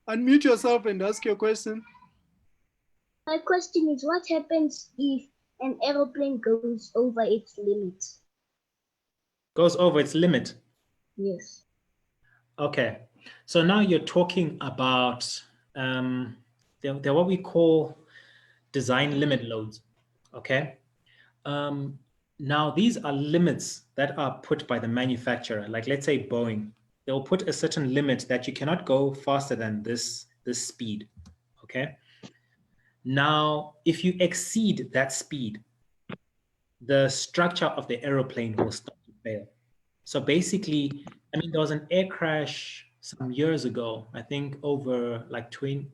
[SPEAKER 1] Unmute yourself and ask your question.
[SPEAKER 13] My question is, what happens if an aeroplane goes over its limit?
[SPEAKER 2] Goes over its limit?
[SPEAKER 13] Yes.
[SPEAKER 2] Okay. So now you're talking about they're what we call design limit loads. Okay. Now these are limits that are put by the manufacturer. Like, let's say Boeing, they'll put a certain limit that you cannot go faster than this speed. Okay. Now, if you exceed that speed, the structure of the aeroplane will start to fail. So basically, I mean, there was an air crash some years ago, I think over like 18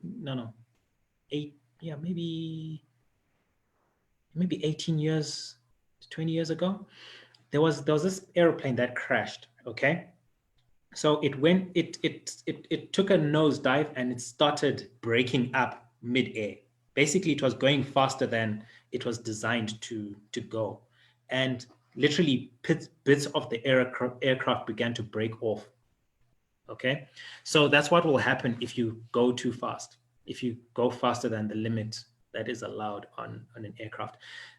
[SPEAKER 2] years, 20 years ago. There was this airplane that crashed, okay? So it took a nosedive and it started breaking up mid-air. Basically, it was going faster than it was designed to go. And literally bits of the aircraft began to break off. Okay, so that's what will happen if you go too fast. If you go faster than the limit that is allowed on an aircraft,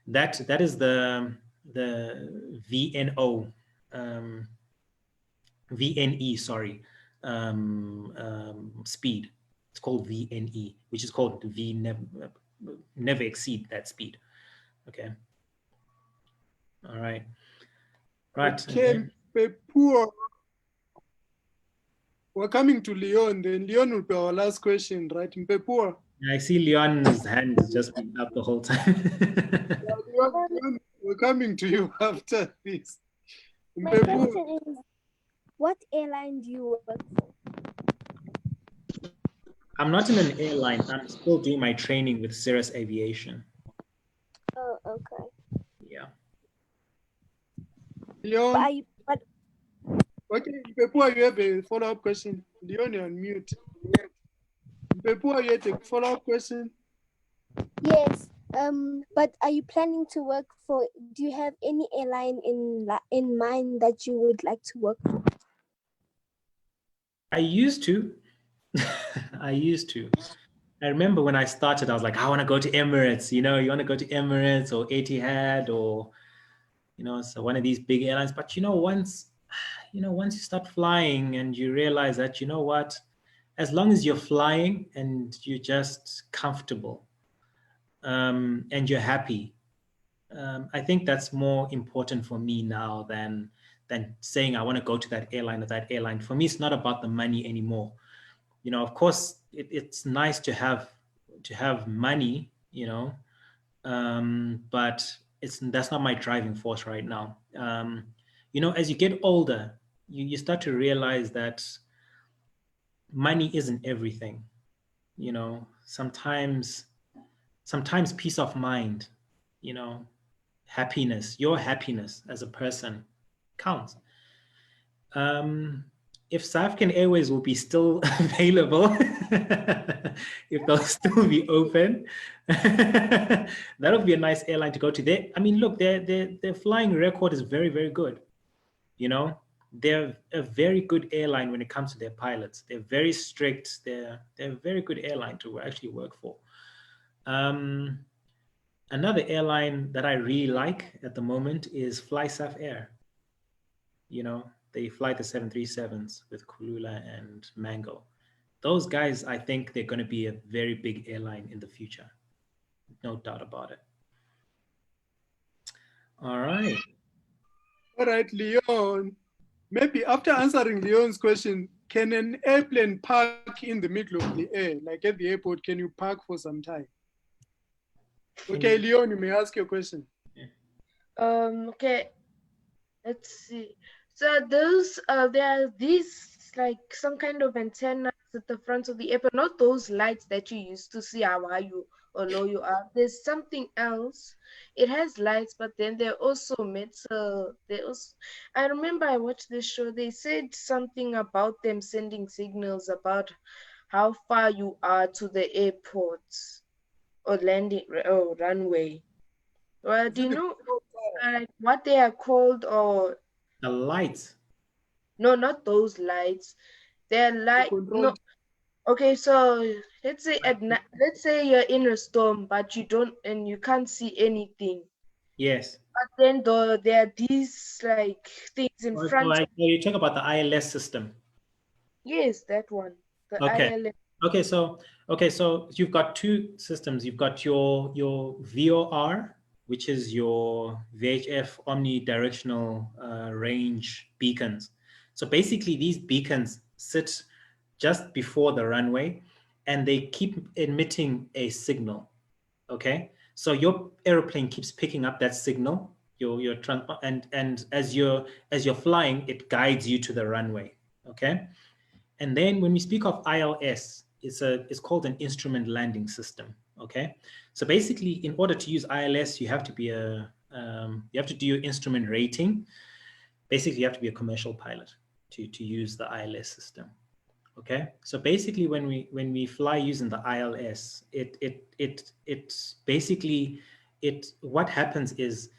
[SPEAKER 2] that is the VNO, VNE, sorry, speed. It's called VNE, which is called never exceed that speed. Okay. All right. Right.
[SPEAKER 1] Okay, Mpepua. We're coming to Leon, then Leon will be our last question, right? Mpepua.
[SPEAKER 2] I see Leon's hand is just been up the whole time.
[SPEAKER 1] Leon, we're coming to you after this.
[SPEAKER 8] My question is, what airline do you work for?
[SPEAKER 2] I'm not in an airline. I'm still doing my training with Cirrus Aviation.
[SPEAKER 8] Oh, okay.
[SPEAKER 2] Yeah.
[SPEAKER 1] Leon. Okay, Mpepua, you have a follow-up question. Leon, you're on mute. Pepua, you had a follow-up question?
[SPEAKER 8] Yes. But are you planning to work for? Do you have any airline in mind that you would like to work for?
[SPEAKER 2] I used to. I used to. I remember when I started, I was like, I want to go to Emirates. You know, you want to go to Emirates or Etihad or, you know, so one of these big airlines. But once you start flying and you realize that, you know what, as long as you're flying and you're just comfortable, and you're happy, I think that's more important for me now than saying I want to go to that airline or that airline. For me, it's not about the money anymore. Of course, it's nice to have money, but that's not my driving force right now. As you get older, you start to realize that money isn't everything. Sometimes peace of mind, happiness, your happiness as a person counts. If South African Airways will be still available, if they'll still be open, that'll be a nice airline to go to. Look, their flying record is very, very good. They're a very good airline when it comes to their pilots. They're very strict. They're a very good airline to actually work for. Another airline that I really like at the moment is FlySAF Air. They fly the 737s with Kulula and Mango. Those guys, I think they're going to be a very big airline in the future. No doubt about it. All right.
[SPEAKER 1] All right, Leon. Maybe after answering Leon's question, can an airplane park in the middle of the air? Like at the airport, can you park for some time? Okay, Leon, you may ask your question.
[SPEAKER 14] Okay. Let's see. So those there are these like some kind of antennas at the front of the airport, not those lights that you used to see how high you or low you are. There's something else. It has lights, but then they're also metal. I remember I watched this show. They said something about them sending signals about how far you are to the airport or landing or runway. Well, do you know what they are called or
[SPEAKER 2] the lights?
[SPEAKER 14] No, not those lights. They're no. Okay, so let's say let's say you're in a storm, but you can't see anything.
[SPEAKER 2] Yes.
[SPEAKER 14] But then there are these like things in front.
[SPEAKER 2] You talk about the ILS system.
[SPEAKER 14] Yes, that one. The
[SPEAKER 2] Okay.
[SPEAKER 14] ILS.
[SPEAKER 2] Okay, so you've got two systems. You've got your VOR, which is your VHF omnidirectional range beacons. So basically, these beacons sit just before the runway, and they keep emitting a signal. Okay, so your airplane keeps picking up that signal. And as you're flying, it guides you to the runway. Okay. And then when we speak of ILS, it's called an instrument landing system. Okay, so basically, in order to use ILS, you have to be you have to do your instrument rating. Basically, you have to be a commercial pilot to use the ILS system. Okay, so basically, when we fly using the ILS, what happens is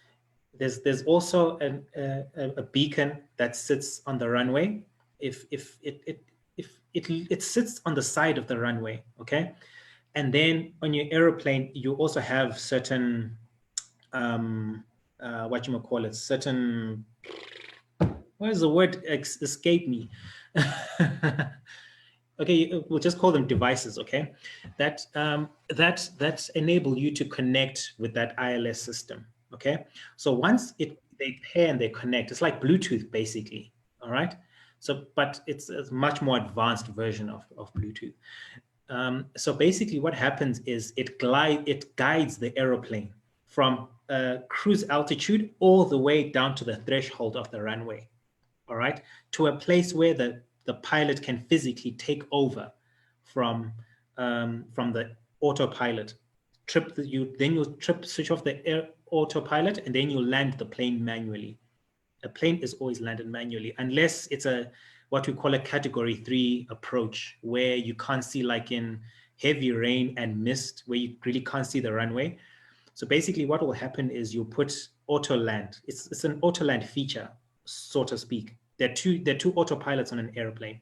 [SPEAKER 2] there's also a beacon that sits on the runway. If it sits on the side of the runway, okay? And then on your aeroplane, you also have certain, certain, what is the word escape me? Okay, we'll just call them devices, okay? That enable you to connect with that ILS system, okay? So once they pair and they connect, it's like Bluetooth basically, all right? So, but it's a much more advanced version of Bluetooth. So basically what happens is it guides the aeroplane from cruise altitude all the way down to the threshold of the runway, all right? To a place where the pilot can physically take over from the autopilot. Switch off the autopilot, and then you land the plane manually. A plane is always landed manually, unless it's what we call a category 3 approach, where you can't see, like in heavy rain and mist where you really can't see the runway. So basically what will happen is you put auto land. It's an auto land feature, so to speak. There are two autopilots on an airplane.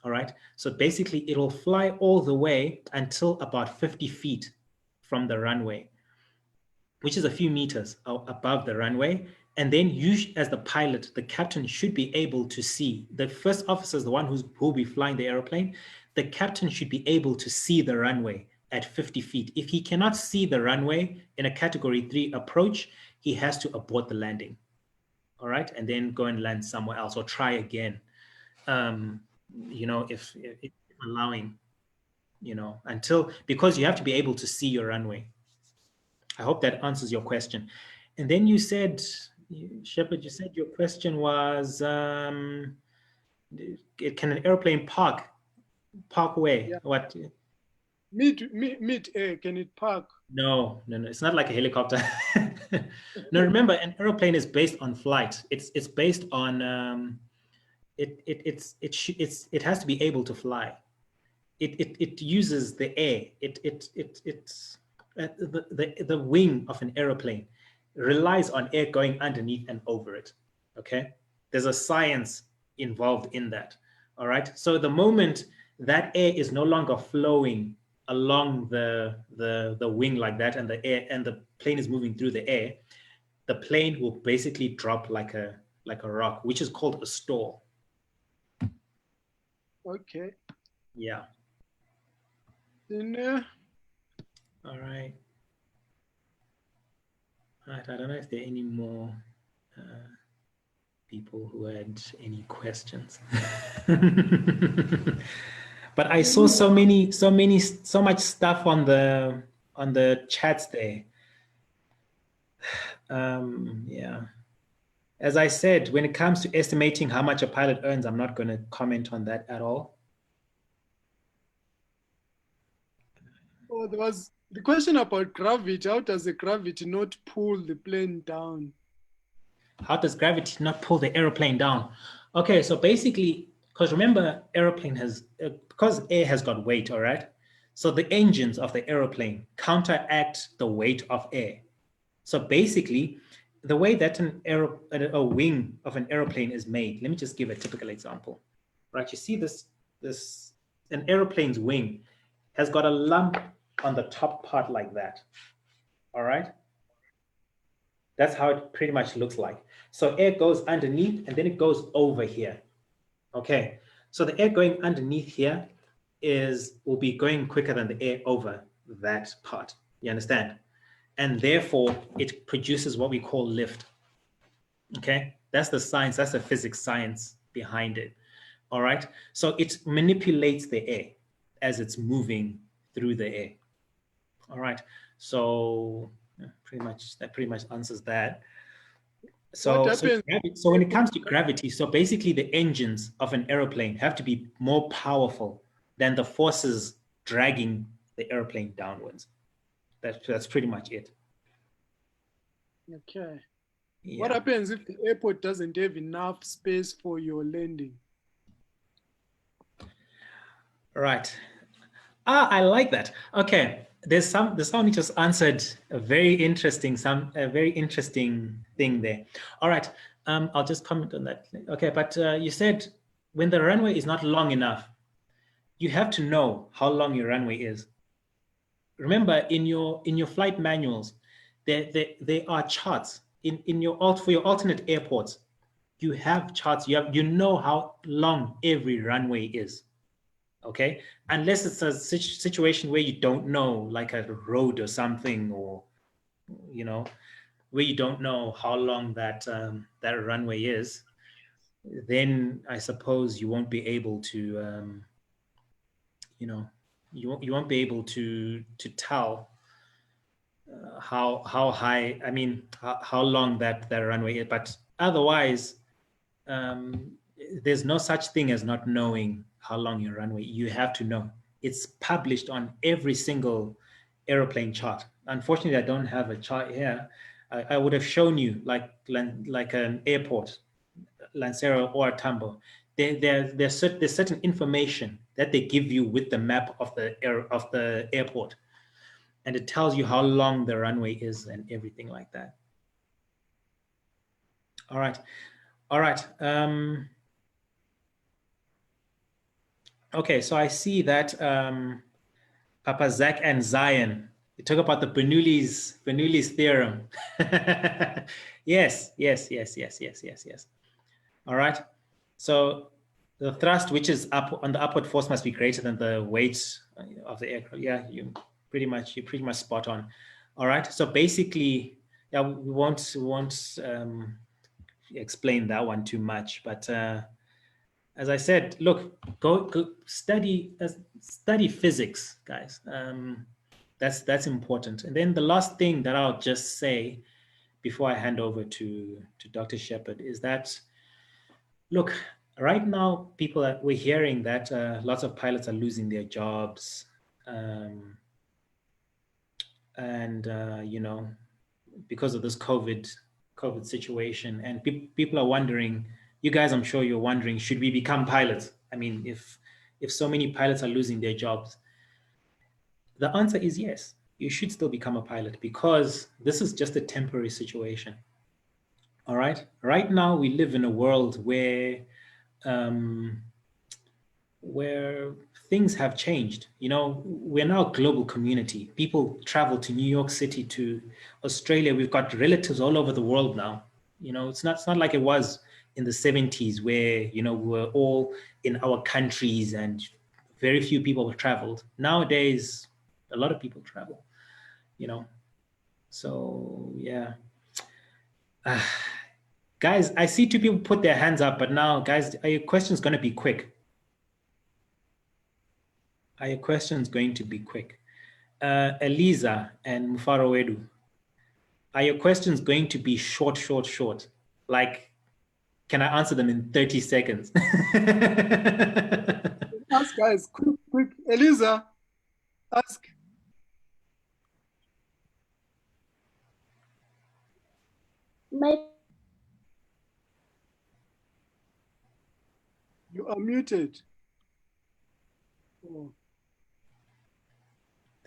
[SPEAKER 2] All right. So basically it'll fly all the way until about 50 feet from the runway, which is a few meters above the runway. And then you, as the pilot, the captain should be able to see. The first officer is the one who'll be flying the airplane. The captain should be able to see the runway at 50 feet. If he cannot see the runway in a category 3 approach, he has to abort the landing. All right. And then go and land somewhere else or try again. You know, if allowing, you know, because you have to be able to see your runway. I hope that answers your question. And then you said, Shepard, you said your question was, can an airplane park where?
[SPEAKER 1] Yeah.
[SPEAKER 2] What?
[SPEAKER 1] Mid-air, can it park?
[SPEAKER 2] No, it's not like a helicopter. No, remember, an airplane is based on flight. It's based on it has to be able to fly. It uses the air. The wing of an airplane relies on air going underneath and over it. Okay, there's a science involved in that. All right. So the moment that air is no longer flowing along the wing like that, and the air and the plane is moving through the air, the plane will basically drop like a rock, which is called a stall.
[SPEAKER 1] Okay.
[SPEAKER 2] Yeah.
[SPEAKER 1] Then,
[SPEAKER 2] all right. Right. I don't know if there are any more people who had any questions. But I saw so much stuff on the chats there. Yeah. As I said, when it comes to estimating how much a pilot earns, I'm not going to comment on that at all.
[SPEAKER 1] oh, there was the question about gravity. How does the gravity not pull the plane down?
[SPEAKER 2] How does gravity not pull the airplane down? Okay, so basically, because remember, airplane has, because air has got weight, all right? So the engines of the airplane counteract the weight of air. So basically, the way that a wing of an airplane is made, let me just give a typical example, right? You see an airplane's wing has got a lump on the top part like that, all right? That's how it pretty much looks like. So air goes underneath and then it goes over here. Okay, so the air going underneath here will be going quicker than the air over that part. You understand? And therefore it produces what we call lift. Okay, that's the science, that's the physics science behind it. All right, so it manipulates the air as it's moving through the air. All right, so that pretty much answers that. So when it comes to gravity, so basically the engines of an airplane have to be more powerful than the forces dragging the airplane downwards. That's pretty much it.
[SPEAKER 1] Okay.
[SPEAKER 2] Yeah.
[SPEAKER 1] What happens if the airport doesn't have enough space for your landing?
[SPEAKER 2] Right. I like that. Okay. There's someone just answered a very interesting thing there. All right. I'll just comment on that. Okay, but you said when the runway is not long enough, you have to know how long your runway is. Remember, in your flight manuals, there are charts for your alternate airports. You have charts. You know how long every runway is. Okay, unless it's a situation where you don't know, like a road or something, or you know, where you don't know how long that that runway is, then I suppose you won't be able to, you know, you won't be able to tell how high, I mean, how long that runway is. But otherwise, there's no such thing as not knowing how long your runway. You have to know. It's published on every single airplane chart. Unfortunately, I don't have a chart here. I would have shown you like an airport, Lancero or Tambo. There's certain information that they give you with the map of the airport, and it tells you how long the runway is and everything like that. All right. Okay, so I see that Papa Zach and Zion, you talk about the Bernoulli's theorem. Yes. All right. So the thrust, which is up on the upward force, must be greater than the weight of the aircraft. Yeah, you're pretty much spot on. All right. So basically, yeah, we won't explain that one too much, but as I said, look, go study physics, guys. That's important. And then the last thing that I'll just say before I hand over to Dr. Shepherd is that, look, right now we're hearing that lots of pilots are losing their jobs, and you know, because of this COVID situation, and people are wondering. You guys, I'm sure you're wondering, should we become pilots? I mean, if so many pilots are losing their jobs, the answer is yes. You should still become a pilot because this is just a temporary situation. All right. Right now, we live in a world where things have changed. You know, we're now a global community. People travel to New York City, to Australia. We've got relatives all over the world now. You know, it's not like it was in the 70s where, you know, we were all in our countries and very few people traveled. Nowadays, a lot of people travel, you know. So, yeah. Guys, I see 2 people put their hands up, but now, guys, are your questions going to be quick? Are your questions going to be quick? Eliza and Mufarowedu, are your questions going to be short? Like, can I answer them in 30 seconds?
[SPEAKER 1] Ask, guys, quick. Eliza, ask. You are muted. Oh.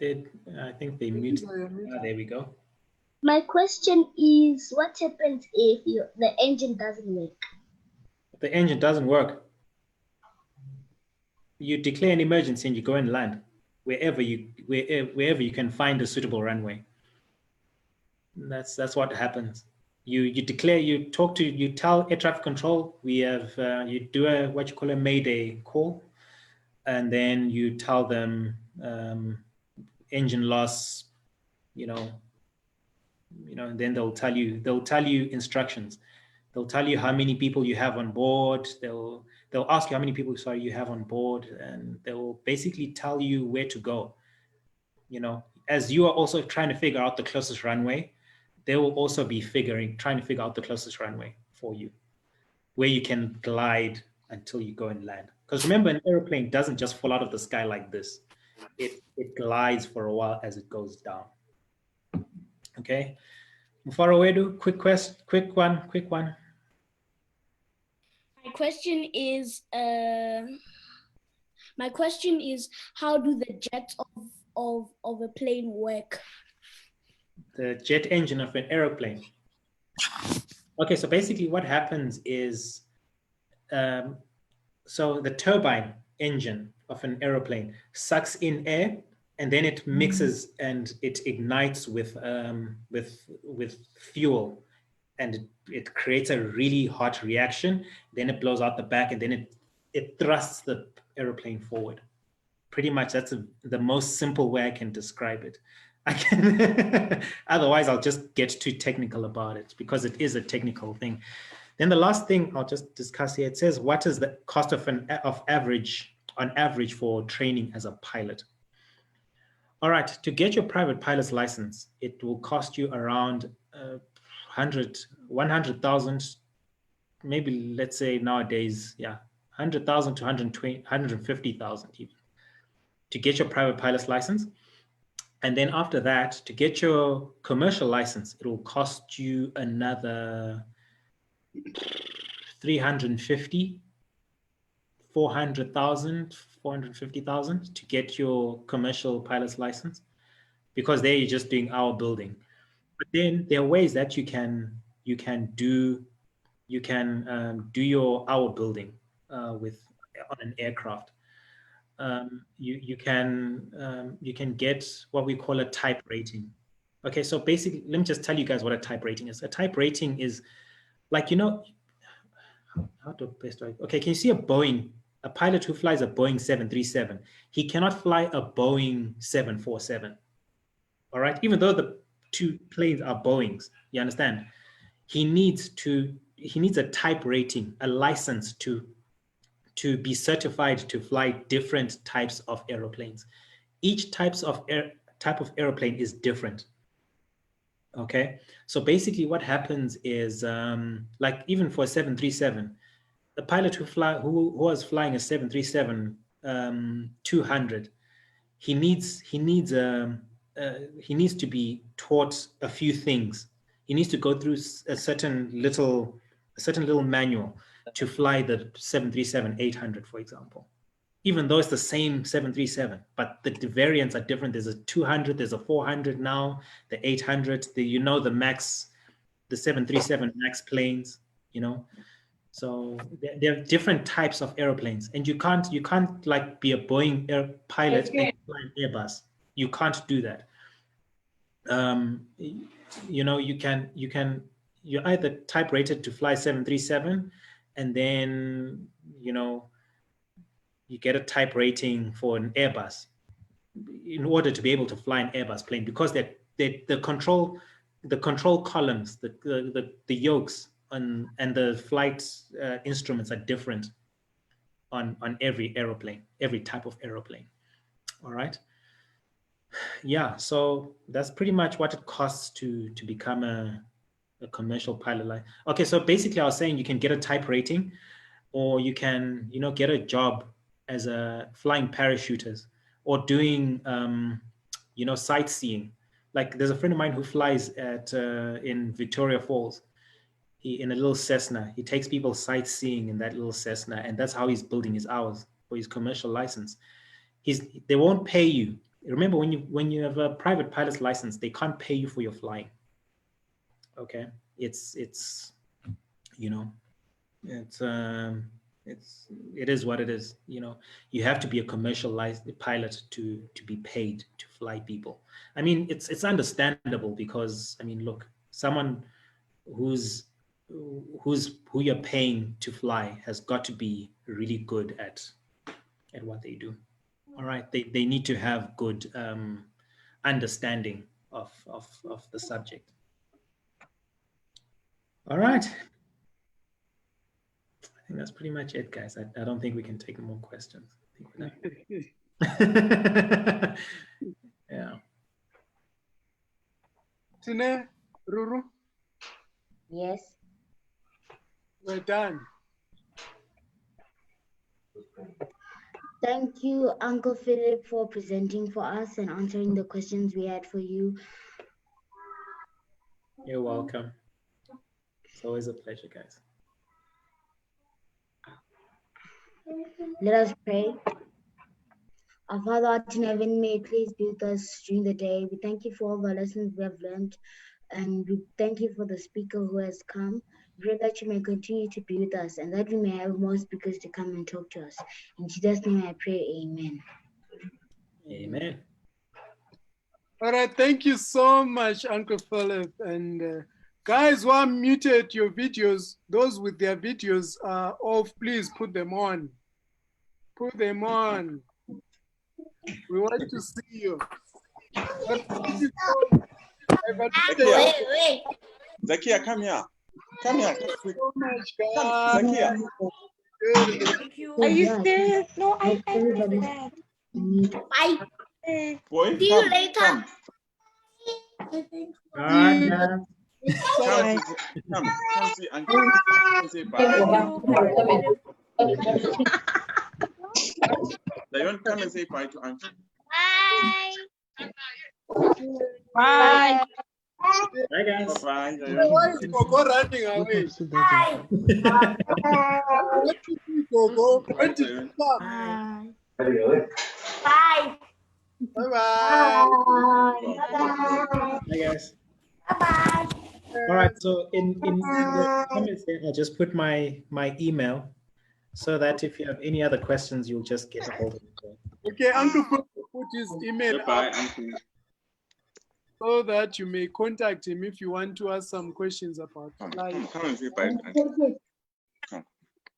[SPEAKER 2] I think they muted. There we go.
[SPEAKER 12] My question is, what happens if the engine doesn't work?
[SPEAKER 2] The engine doesn't work. You declare an emergency and you go and land wherever you can find a suitable runway. That's what happens. You declare, you tell air traffic control, we have, you do what you call a mayday call, and then you tell them engine loss, you know, and then they'll tell you instructions. They'll tell you how many people you have on board. They'll ask you how many people, sorry, you have on board, and they'll basically tell you where to go. You know, as you are also trying to figure out the closest runway, they will also be trying to figure out the closest runway for you, where you can glide until you go and land. Because remember, an airplane doesn't just fall out of the sky like this. It glides for a while as it goes down. Okay. Mufarowedu, quick one.
[SPEAKER 11] My question is, how do the jets of a plane work?
[SPEAKER 2] The jet engine of an aeroplane. Okay, so basically what happens is, so the turbine engine of an aeroplane sucks in air, and then it mixes and it ignites with fuel, and it creates a really hot reaction. Then it blows out the back, and then it thrusts the aeroplane forward. Pretty much, that's the most simple way I can describe it. Otherwise, I'll just get too technical about it because it is a technical thing. Then the last thing I'll just discuss here, it says, what is the cost on average for training as a pilot? All right, to get your private pilot's license, it will cost you around 100,000, maybe let's say nowadays, 100,000 to 150,000 even, to get your private pilot's license. And then after that, to get your commercial license, it will cost you another 350 400,000, 450,000 to get your commercial pilot's license, because there you're just doing hour building. But then there are ways that you can do your hour building with on an aircraft. You can get what we call a type rating. Okay, so basically, let me just tell you guys what a type rating is. A type rating is like, how to best I, okay, can you see a pilot who flies a Boeing 737? He cannot fly a Boeing 747. All right, even though the two planes are Boeings, you understand? He needs a type rating, a license to be certified to fly different types of aeroplanes. Each type of aeroplane is different. Okay, so basically what happens is, like even for a 737, the pilot who was flying a 737 200, he needs to be taught a few things. He needs to go through a certain little manual to fly the 737-800, for example. Even though it's the same 737, but the variants are different. There's a 200, there's a 400 now, the 800, the Max, the 737 Max planes, So there are different types of airplanes, and you can't like be a Boeing pilot and fly an Airbus. You can't do that. You're either type rated to fly 737, and then you get a type rating for an Airbus in order to be able to fly an Airbus plane, because the control columns, the yokes and the flight instruments are different on every aeroplane, every type of aeroplane. All right. Yeah, so that's pretty much what it costs to become a commercial pilot line. Okay, so basically I was saying you can get a type rating, or you can get a job as a flying parachuters, or doing sightseeing. Like there's a friend of mine who flies in Victoria Falls. In a little Cessna. He takes people sightseeing in that little Cessna, and that's how he's building his hours for his commercial license. They won't pay you. Remember, when you have a private pilot's license, they can't pay you for your flying. Okay, it is what it is. You have to be a commercialized pilot to be paid to fly people. I mean, it's understandable, because look, someone who you're paying to fly has got to be really good at what they do. All right, they need to have good understanding of the subject. All right, I think that's pretty much it, guys. I don't think we can take more questions. Yeah.
[SPEAKER 1] Tine, Ruru?
[SPEAKER 3] Yes.
[SPEAKER 1] We're done.
[SPEAKER 3] Thank you, Uncle Philip, for presenting for us and answering the questions we had for you.
[SPEAKER 2] You're welcome. It's always a pleasure, guys.
[SPEAKER 3] Let us pray. Our Father art in heaven, may you please be with us during the day. We thank you for all the lessons we have learned, and we thank you for the speaker who has come. We pray that you may continue to be with us, and that we may have more speakers to come and talk to us. In Jesus' name I pray, amen.
[SPEAKER 2] Amen.
[SPEAKER 1] All right, thank you so much, Uncle Philip. And guys who are muted, your videos, those with their videos off, please put them on. Put them on. We want to see you.
[SPEAKER 15] Wait. Zakia, come here. Come here. Zakia.
[SPEAKER 14] Are you serious? No, I that.
[SPEAKER 11] Bye.
[SPEAKER 15] Boy,
[SPEAKER 11] see you later.
[SPEAKER 15] Come see Auntie. Come say bye. Lion, come and say bye to Auntie.
[SPEAKER 11] Bye.
[SPEAKER 14] Bye.
[SPEAKER 2] Bye, guys.
[SPEAKER 15] Bye.
[SPEAKER 1] Go running away.
[SPEAKER 11] Bye.
[SPEAKER 1] Go.
[SPEAKER 11] Bye.
[SPEAKER 1] Bye.
[SPEAKER 11] Bye.
[SPEAKER 1] Bye.
[SPEAKER 2] Hi guys.
[SPEAKER 11] Bye.
[SPEAKER 2] All right. So in the comments there, I'll just put my email so that if you have any other questions, you'll just get a hold of me.
[SPEAKER 1] Okay, Uncle Flo put his email
[SPEAKER 15] Goodbye,
[SPEAKER 1] up
[SPEAKER 15] Uncle.
[SPEAKER 1] so that you may contact him if you want to ask some questions about flight.
[SPEAKER 15] Come and say bye, Uncle.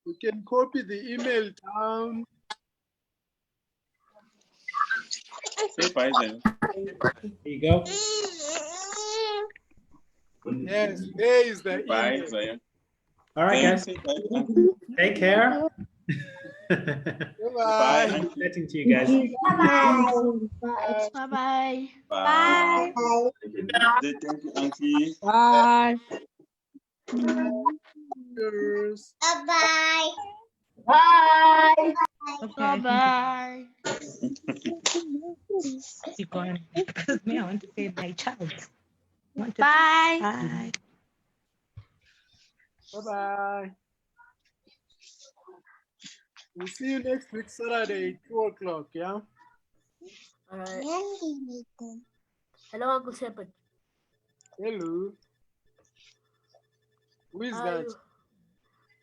[SPEAKER 1] You can copy the email down.
[SPEAKER 15] Say bye then.
[SPEAKER 2] There you go.
[SPEAKER 1] Yes, there is the
[SPEAKER 15] Bye,
[SPEAKER 1] email.
[SPEAKER 15] Zion.
[SPEAKER 2] All right,
[SPEAKER 15] Zion,
[SPEAKER 2] guys.
[SPEAKER 15] say bye, Uncle.
[SPEAKER 2] Take care.
[SPEAKER 15] Goodbye,
[SPEAKER 2] Nice
[SPEAKER 15] Uncle.
[SPEAKER 2] chatting to you guys.
[SPEAKER 11] Bye.
[SPEAKER 15] Bye. Say thank you, Auntie.
[SPEAKER 11] Bye.
[SPEAKER 1] Cheers.
[SPEAKER 12] Bye.
[SPEAKER 11] Bye.
[SPEAKER 16] Okay.
[SPEAKER 11] Bye.
[SPEAKER 16] You're going because me, I want to say my child.
[SPEAKER 11] Bye.
[SPEAKER 16] Bye.
[SPEAKER 1] Bye-bye. We'll see you next week, Saturday, 2 o'clock, yeah?
[SPEAKER 11] All right. Hello, Uncle Shepard.
[SPEAKER 1] Hello. Who is
[SPEAKER 11] How are
[SPEAKER 1] that?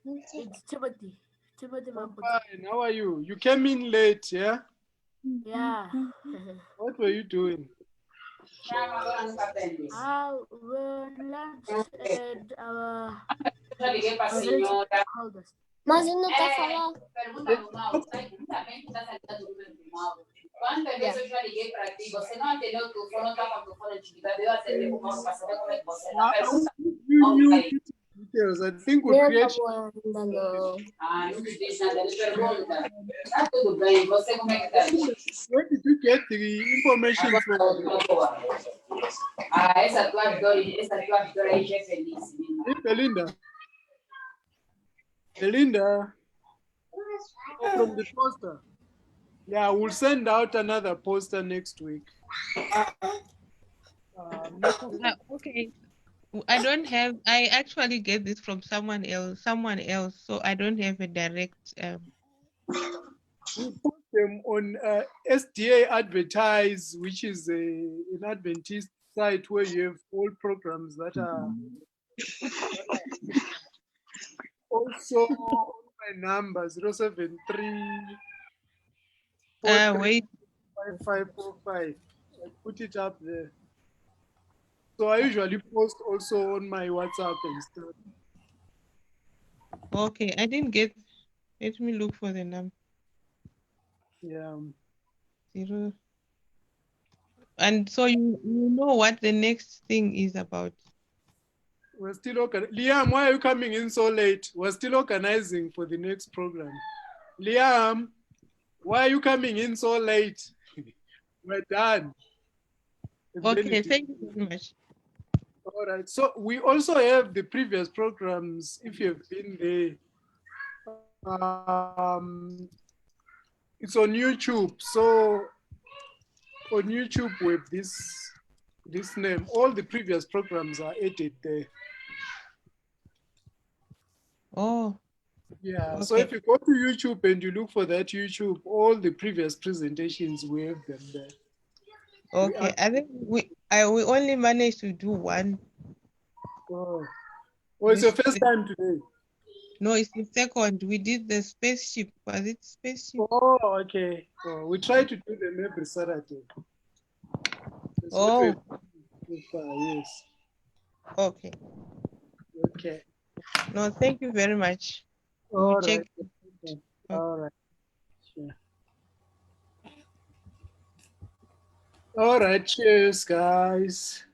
[SPEAKER 11] you? It's Timothy. Timothy Mamput.
[SPEAKER 1] Fine, how are you? You came in late, yeah?
[SPEAKER 11] Yeah.
[SPEAKER 1] What were you doing?
[SPEAKER 11] We're lunch and hold us.
[SPEAKER 12] Mas eu não quero falar.
[SPEAKER 17] Quantas vezes eu já liguei para ti, você não atendeu o telefone, não estava com o telefone desligado, eu atendi o mouse para saber como é que você está.
[SPEAKER 1] Details. I think we create.
[SPEAKER 17] Ah, não me diz nada, ele pergunta. Está tudo bem, você como é que está?
[SPEAKER 1] Where did you get the information from?
[SPEAKER 17] Ah, essa tua vitória aí já é feliz.
[SPEAKER 1] Hey, Belinda. Belinda. Oh, from the poster. Yeah, we'll send out another poster next week.
[SPEAKER 16] Okay. I don't have. I actually get this from someone else. So I don't have a direct.
[SPEAKER 1] We put them on SDA Advertise, which is an Adventist site where you have all programs that are also my number 073
[SPEAKER 16] Wait.
[SPEAKER 1] 5545. I put it up there. So I usually post also on my WhatsApp and stuff.
[SPEAKER 16] Okay, I didn't get. Let me look for the number.
[SPEAKER 1] Yeah.
[SPEAKER 16] 0. And so you know what the next thing is about.
[SPEAKER 1] We're still organizing. Liam, why are you coming in so late? We're still organizing for the next program. Liam, why are you coming in so late? We're done.
[SPEAKER 16] Okay, thank you very much.
[SPEAKER 1] All right. So we also have the previous programs. If you've been there, it's on YouTube. So on YouTube with this name, all the previous programs are edited there.
[SPEAKER 16] Oh.
[SPEAKER 1] Yeah.
[SPEAKER 16] Okay.
[SPEAKER 1] So if you go to YouTube and you look for that YouTube, all the previous presentations, we have them there.
[SPEAKER 16] Okay, I think we only managed to do one.
[SPEAKER 1] Oh, it's your first time today?
[SPEAKER 16] No, it's the second. We did the spaceship. Was it spaceship?
[SPEAKER 1] Oh, okay. Oh, we try to do them every Saturday. That's
[SPEAKER 16] Oh.
[SPEAKER 1] Yes.
[SPEAKER 16] Okay.
[SPEAKER 1] Okay.
[SPEAKER 16] No, thank you very much.
[SPEAKER 1] All
[SPEAKER 16] We'll check.
[SPEAKER 1] right. Okay. All right. Sure. All right. Cheers, guys.